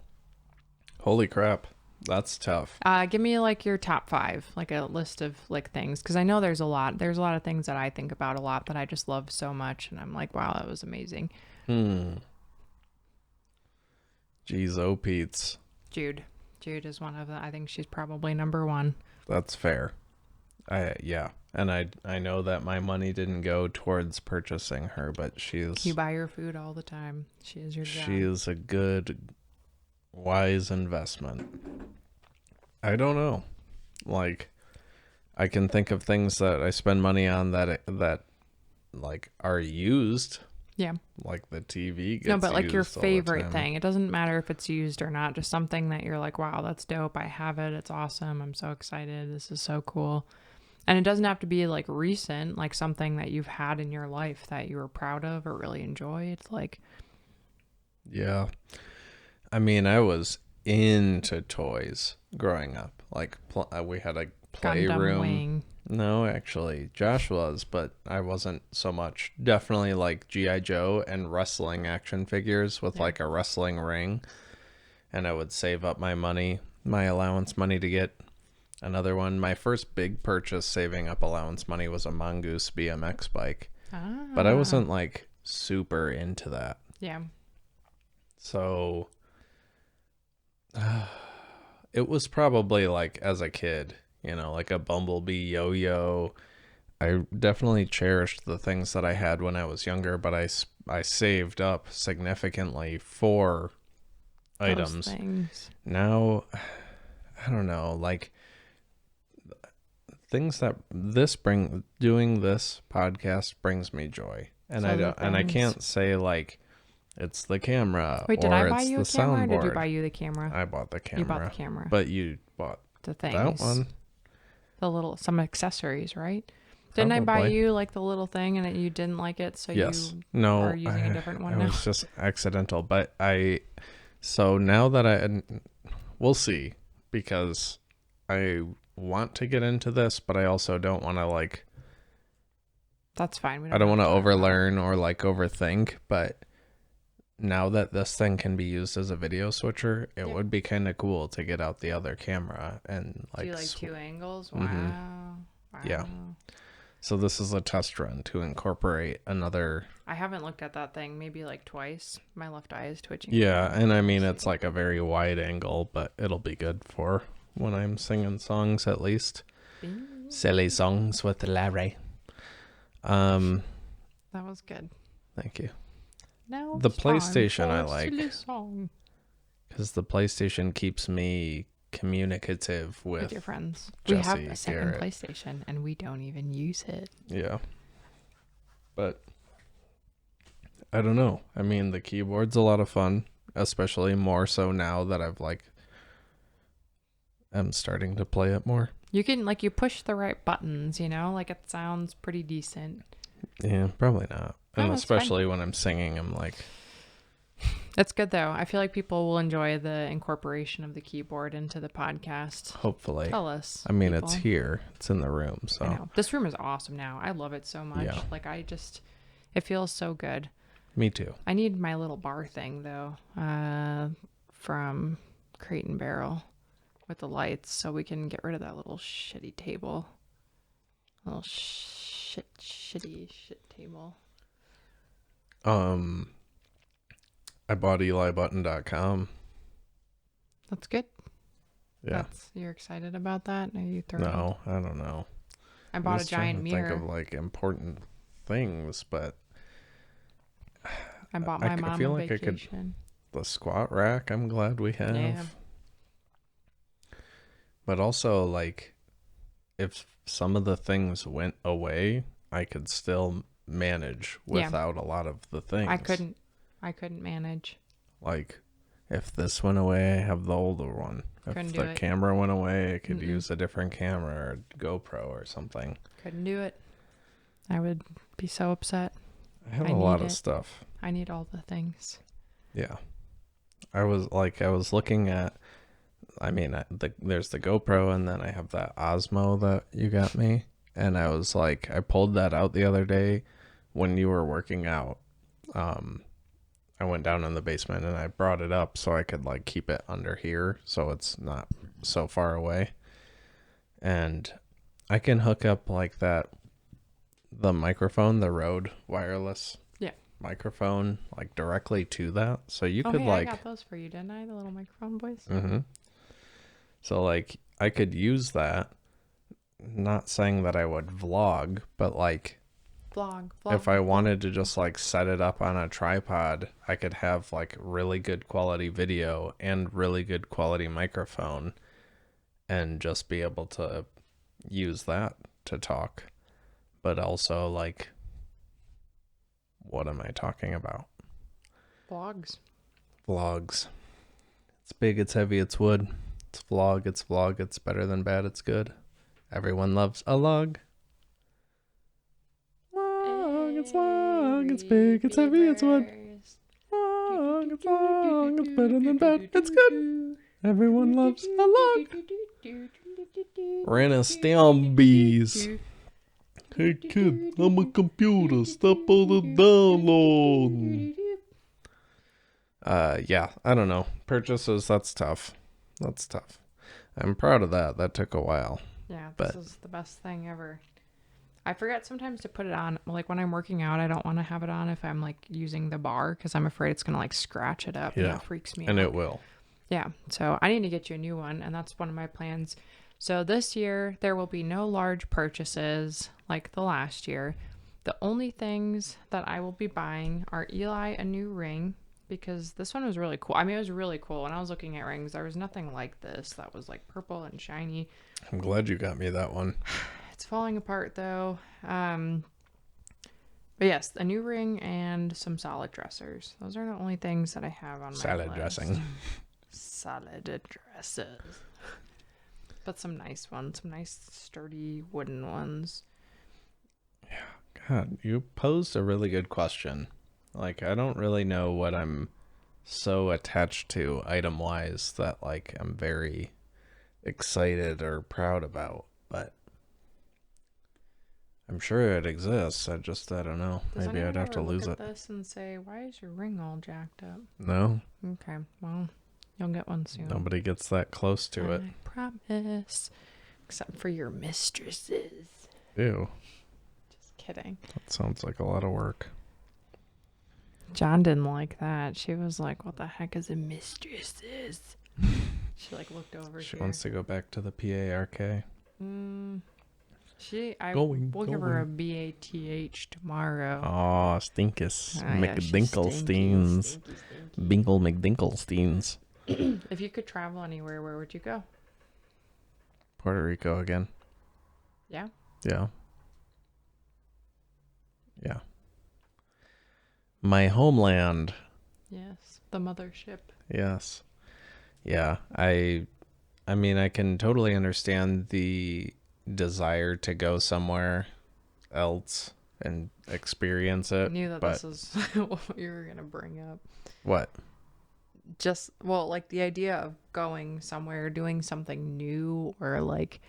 Holy crap. That's tough. Give me like your top 5, like a list of like things, because I know there's a lot of things that I think about a lot that I just love so much, and I'm like, wow, that was amazing. Geez, oh Pete's. Jude is one of the, I think she's probably number one. That's fair. Yeah. And I know that my money didn't go towards purchasing her, but You buy her food all the time. She is your job. she is a good, wise investment. I don't know. Like, I can think of things that I spend money on that like are used. Yeah. Like the TV gets No, but like your used all the favorite time. thing. It doesn't matter if it's used or not. Just something that you're like, wow, that's dope. I have it. It's awesome. I'm so excited. This is so cool. And it doesn't have to be like recent, like something that you've had in your life that you were proud of or really enjoyed. Like, Yeah. I mean, I was into toys growing up. Like, we had a Gundam playroom. Wing. No, actually, Josh was, but I wasn't so much. Definitely like G.I. Joe and wrestling action figures with like a wrestling ring. And I would save up my money, my allowance money to get another one. My first big purchase saving up allowance money was a Mongoose BMX bike. But I wasn't like super into that. Yeah. So it was probably like as a kid, you know, like a Bumblebee yo-yo. I definitely cherished the things that I had when I was younger, but I saved up significantly for items. Those things. Now, I don't know, like things that doing this podcast brings me joy. And I can't say like it's the camera. Wait, did or I buy it's you the a camera or did you soundboard. buy you the camera? I bought the camera. You bought the camera. But you bought The things. that one. Some accessories, right? Didn't I buy Probably. you like the little thing and you didn't like it, so Yes. you No, are using a different one it now? was just accidental. But so now that we'll see, because I want to get into this, but I also don't want to like, That's fine. I don't want to have talk about it. overlearn or like overthink, but now that this thing can be used as a video switcher, it would be kind of cool to get out the other camera and like. Do you like two angles? Wow. Mhm. Wow. Yeah. So this is a test run to incorporate another. I haven't looked at that thing maybe like twice. My left eye is twitching. Yeah, and I mean it's like a very wide angle, but it'll be good for when I'm singing songs at least. Silly songs with Larry. That was good. Thank you. Now The it's time PlayStation for I a like. silly song. Because the PlayStation keeps me communicative with Your friends. Jesse, we have a second Garrett. PlayStation and we don't even use it. Yeah. But I don't know. I mean, the keyboard's a lot of fun, especially more so now that I'm starting to play it more. You can you push the right buttons, you know, like it sounds pretty decent. Yeah, probably not. And No, it's fine. especially when I'm singing, I'm like, That's good though. I feel like people will enjoy the incorporation of the keyboard into the podcast. hopefully. Tell us. I mean, people. it's here. It's in the room, I so know. This room is awesome now. I love it so much. Yeah. Like it feels so good. me too. I need my little bar thing though, from Crate and Barrel with the lights, so we can get rid of that little shitty table. Little shitty table. I bought EliButton.com. That's good. Yeah. You're excited about that? Are you thrilled? No, I don't know. I I'm bought a just trying giant to mirror. Think of like important things, but I bought my mom feel a like vacation. the squat rack, I'm glad we have. Yeah. But also, like, if some of the things went away, I could still manage without a lot of the things. I couldn't manage. Like, if this went away, I have the older one. Couldn't If do the it. camera went away, I could use a different camera or GoPro or something. Couldn't do it. I would be so upset. I have I a lot need of it. stuff. I need all the things. Yeah. I was looking at, I mean, there's the GoPro, and then I have that Osmo that you got me. And I was like, I pulled that out the other day when you were working out. I went down in the basement and I brought it up so I could like keep it under here so it's not so far away. And I can hook up like the microphone, the Rode wireless microphone like directly to that, so you Oh, could hey, like I got those for you, didn't I? The little microphone boys. mm-hmm. So like I could use that. Not saying that I would vlog, but like Vlog. if I wanted to just like set it up on a tripod, I could have like really good quality video and really good quality microphone and just be able to use that to talk. But also like, what am I talking about? Vlogs. Vlogs. It's big, it's heavy, it's wood. It's vlog, it's better than bad, it's good. Everyone loves a log. Long, it's long, it's big, it's heavy, it's wood. Long, it's better than bad, it's good. Everyone loves a log. Ran a Stambies. Hey kid, I'm a computer, step on the download. Yeah, I don't know. Purchases, that's tough. That's tough. I'm proud of that. That took a while. Yeah, this is the best thing ever. I forget sometimes to put it on. Like when I'm working out, I don't want to have it on if I'm like using the bar because I'm afraid it's going to like scratch it up. Yeah. And it freaks me out. And it will. Yeah. So I need to get you a new one. And that's one of my plans. So this year, there will be no large purchases like the last year. The only things that I will be buying are Eli a new ring because this one was really cool. I mean, it was really cool. When I was looking at rings, there was nothing like this that was like purple and shiny. I'm glad you got me that one. It's falling apart though. But yes, a new ring and some salad dressers. Those are the only things that I have on my salad list. dressing. Salad dressers. But some nice ones, some nice sturdy wooden ones. Yeah, God, you posed a really good question. Like, I don't really know what I'm so attached to item-wise that, like, I'm very excited or proud about, but I'm sure it exists. I don't know. Does Maybe I'd have to lose look it. at this and say, why is your ring all jacked up? No. Okay, well, you'll get one soon. Nobody gets that close to it. I promise. Except for your mistresses. Ew. Just kidding. That sounds like a lot of work. John didn't like that. She was like, what the heck is a mistresses? She like looked over She here. wants to go back to the PARK. We'll give her a BATH tomorrow. Oh, stinkus. Yeah, McDinkelsteins. Binkle McDinkelsteins. If you could travel anywhere, where would you go? Puerto Rico again. Yeah? Yeah. Yeah. My homeland. Yes. The mothership. Yes. Yeah. I mean, I can totally understand the desire to go somewhere else and experience it. I knew that but this is what you were going to bring up. What? Just, well, like the idea of going somewhere, doing something new, or like,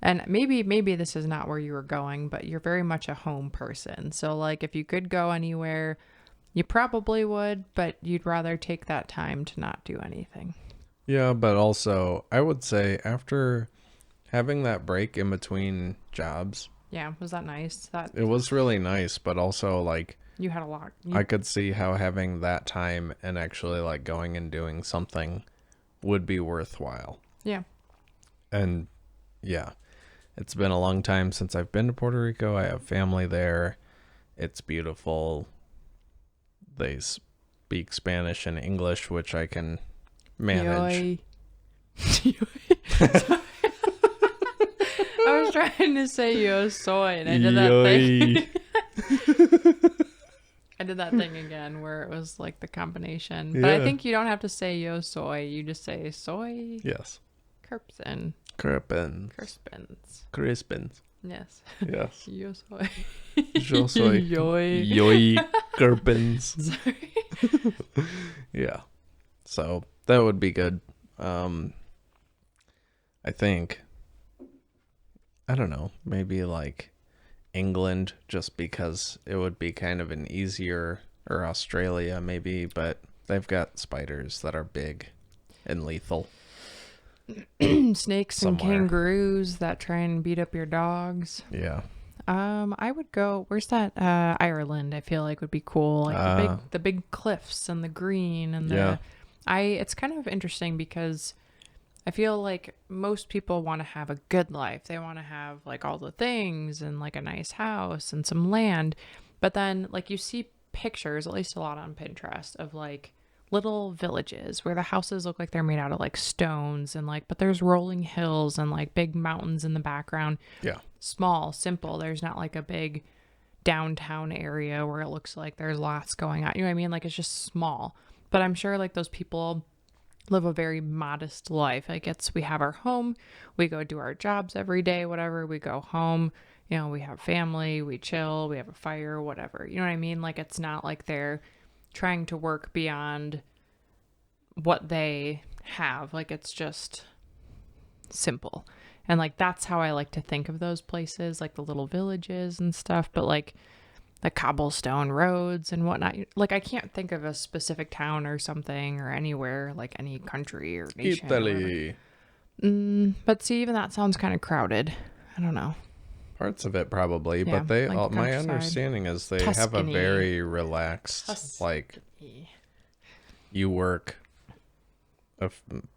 and maybe this is not where you were going, but you're very much a home person. So like if you could go anywhere, you probably would, but you'd rather take that time to not do anything. Yeah, but also I would say after having that break in between jobs. Yeah, was that nice? It was really nice, but also like you had a lot. I could see how having that time and actually like going and doing something would be worthwhile. Yeah. And yeah, it's been a long time since I've been to Puerto Rico. I have family there. It's beautiful. They speak Spanish and English, which I can manage. I was trying to say yo soy and I did that thing. I did that thing again where it was like the combination. But I think you don't have to say yo soy. You just say soy. Yes. Crispins. Yes. Yes. Yo soy. Yo soy. Yoy. Kirpins. Sorry. Yeah. So that would be good. I think. I don't know. Maybe like England, just because it would be kind of an easier, or Australia maybe, but they've got spiders that are big and lethal. Snakes and kangaroos that try and beat up your dogs. Yeah. I would go, where's that Ireland? I feel like would be cool. Like the big cliffs and the green and Yeah. it's kind of interesting because I feel like most people want to have a good life. They want to have like all the things and like a nice house and some land. But then like you see pictures, at least a lot on Pinterest, of like little villages where the houses look like they're made out of like stones and like, but there's rolling hills and like big mountains in the background. Yeah. Small, simple. There's not like a big downtown area where it looks like there's lots going on. You know what I mean? Like it's just small. But I'm sure like those people live a very modest life. Like we have our home, we go do our jobs every day, whatever, we go home, you know, we have family, we chill, we have a fire, whatever. You know what I mean? Like it's not like they're trying to work beyond what they have. Like it's just simple. And like that's how I like to think of those places, like the little villages and stuff, but like the cobblestone roads and whatnot. Like I can't think of a specific town or something or anywhere, like any country or nation. Italy. But see, even that sounds kind of crowded. I don't know. Parts of it probably, Yeah, but they like all, the my countryside. understanding is they have a Tuscany. very relaxed, like you work.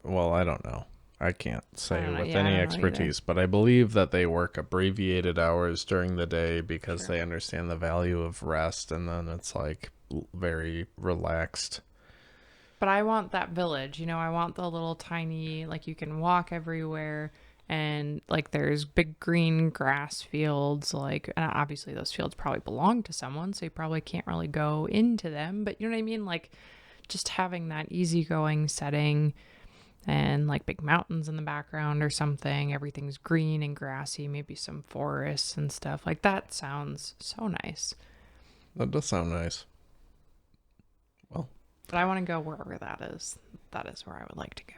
Well, I don't know. I can't say don't know. with Yeah, I any don't know expertise, but I believe that they work abbreviated hours during the day because they understand the value of rest, and then it's like very relaxed. But I want that village, you know, I want the little tiny, like you can walk everywhere and like there's big green grass fields, like, and obviously those fields probably belong to someone, so you probably can't really go into them, but you know what I mean? Like just having that easygoing setting and like big mountains in the background or something, everything's green and grassy, maybe some forests and stuff. Like that sounds so nice. That does sound nice. Well, but I want to go wherever that is. That is where I would like to go.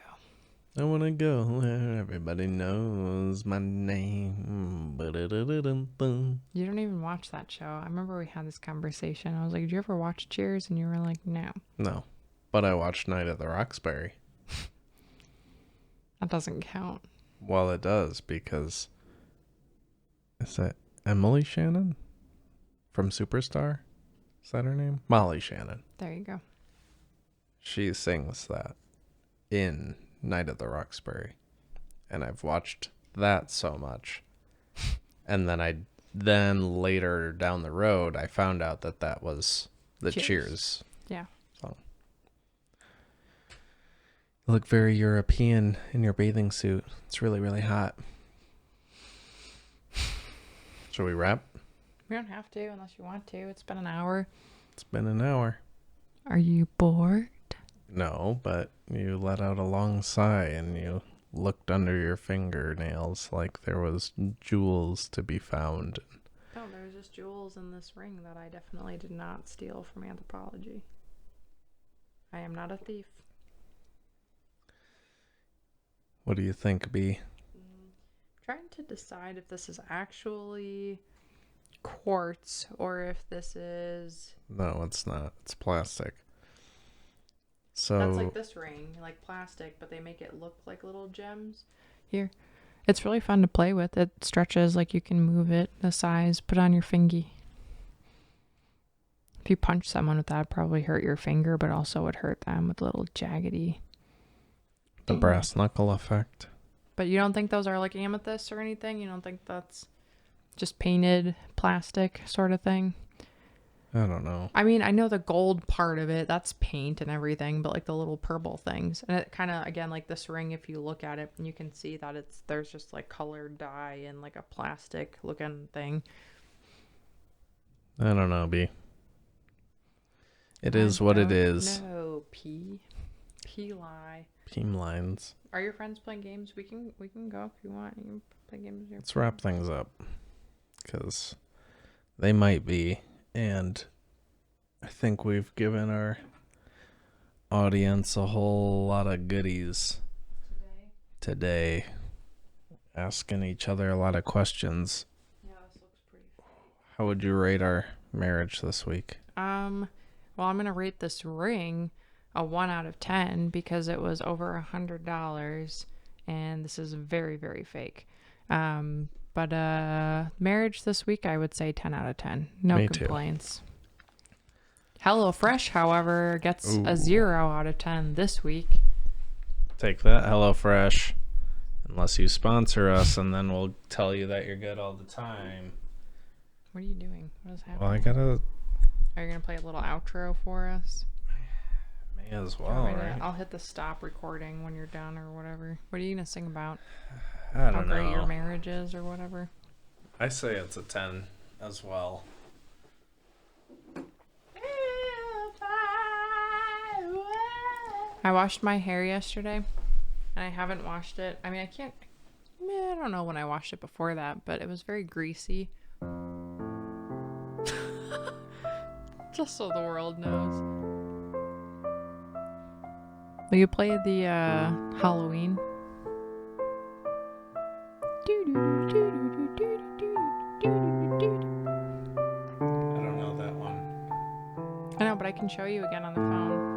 I want to go where everybody knows my name. You don't even watch that show. I remember we had this conversation. I was like, did you ever watch Cheers? And you were like, no. No, but I watched Night at the Roxbury. That doesn't count. Well, it does, because is that Emily Shannon from Superstar? Is that her name? Molly Shannon. There you go. She sings that in Night at the Roxbury. And I've watched that so much. And then later down the road, I found out that was the Cheers. Yeah. So you look very European in your bathing suit. It's really, really hot. Should we wrap? We don't have to unless you want to. It's been an hour. It's been an hour. Are you bored? No, but you let out a long sigh and you looked under your fingernails like there was jewels to be found. Oh, there's just jewels in this ring that I definitely did not steal from Anthropology. I am not a thief. What do you think, B? Trying to decide if this is actually quartz or if this is... No, it's not. It's plastic. So that's like this ring, like plastic, but they make it look like little gems. Here. It's really fun to play with. It stretches, like you can move it the size, put on your fingy. If you punch someone with that, it'd probably hurt your finger, but also would hurt them with little jaggedy. the brass knuckle effect. But you don't think those are like amethysts or anything? You don't think that's just painted plastic sort of thing? I don't know. I mean, I know the gold part of it, that's paint and everything, but like the little purple things. And it kind of, again, like this ring, if you look at it, you can see that there's just like colored dye and like a plastic looking thing. I don't know, B. It is what it is. No, P lie. Team lines. Are your friends playing games? We can go if you want. You can play games with your Let's wrap things up, because they might be, and I think we've given our audience a whole lot of goodies today, asking each other a lot of questions. Yeah, this looks pretty fun. How would you rate our marriage this week? Well, I'm gonna rate this ring a 1 out of 10 because it was over $100, and this is very, very fake. But marriage this week, I would say 10 out of 10. No Me too. complaints. HelloFresh, however, gets a 0 out of 10 this week. Take that, HelloFresh. Unless you sponsor us, and then we'll tell you that you're good all the time. What are you doing? What is happening? Well, I gotta... Are you going to play a little outro for us? May as well, right? I'll hit the stop recording when you're done or whatever. What are you going to sing about? I How don't great know. your marriage is or whatever? I say it's a 10 as well. I washed my hair yesterday, and I haven't washed it. I mean, I don't know when I washed it before that, but it was very greasy. Just so the world knows. Will you play the Halloween? I don't know that one. I know, but I can show you again on the phone.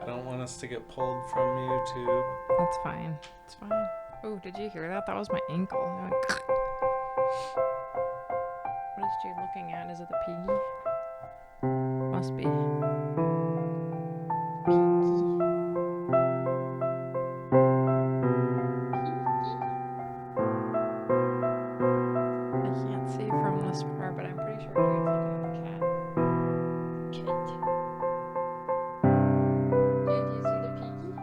I don't want us to get pulled from YouTube. That's fine. It's fine. Oh, did you hear that? That was my ankle. What is Jade looking at? Is it the piggy? Must be. I can't see from this far, but I'm pretty sure Jade's looking at the cat. Cat. Jade, do you see the piggy?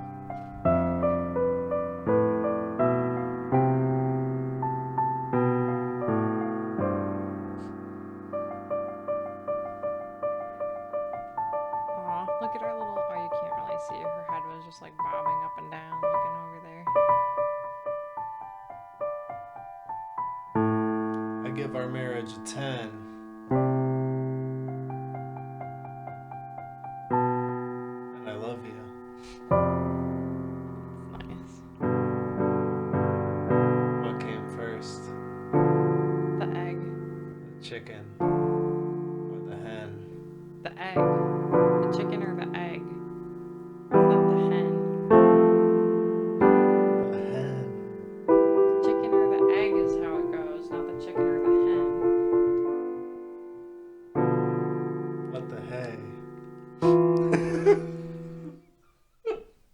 Aw, look at her little... Oh, you can't really see. Her head was just like bobbing up and down, looking over there. I give our marriage a 10. And I love you. Nice. What came first? The egg. The chicken or the hen? The egg. The chicken or the egg? It's not the hen. The hen. The chicken or the egg is how it goes, not the chicken or the hen. What the hey?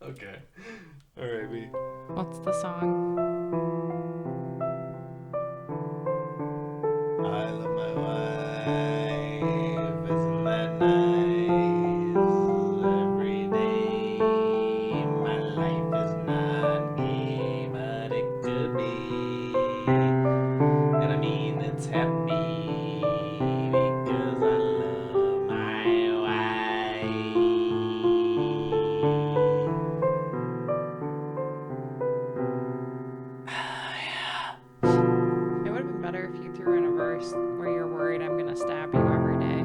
Okay. Alright, What's the song? I love my wife, isn't that nice? Every day, my life is not gay, but it could be. And I mean it's happy, because I love my wife. It would have been better if you threw in a verse where you're worried I'm gonna stab you every day.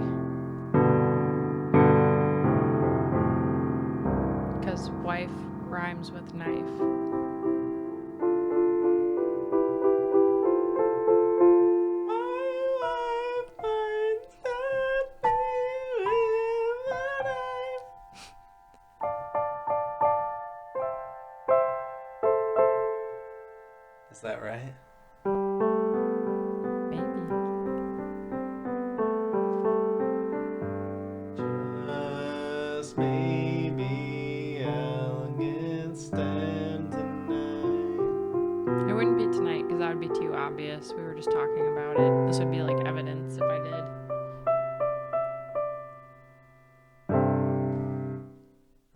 Because wife rhymes with knife. Is that right? Maybe. Just maybe I'll get stabbed tonight. It wouldn't be tonight because that would be too obvious. We were just talking about it. This would be like evidence if I did.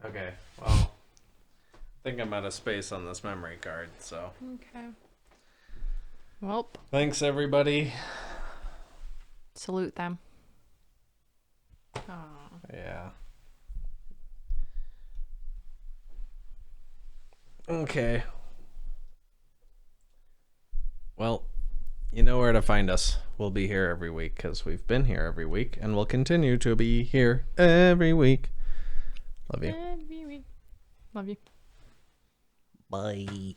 Okay, well, I think I'm out of space on this memory card, so. Okay. Well, Thanks, everybody. salute them. Aw. Yeah. Okay. Well, you know where to find us. We'll be here every week because we've been here every week and we'll continue to be here every week. Love you. Every week. Love you. Bye.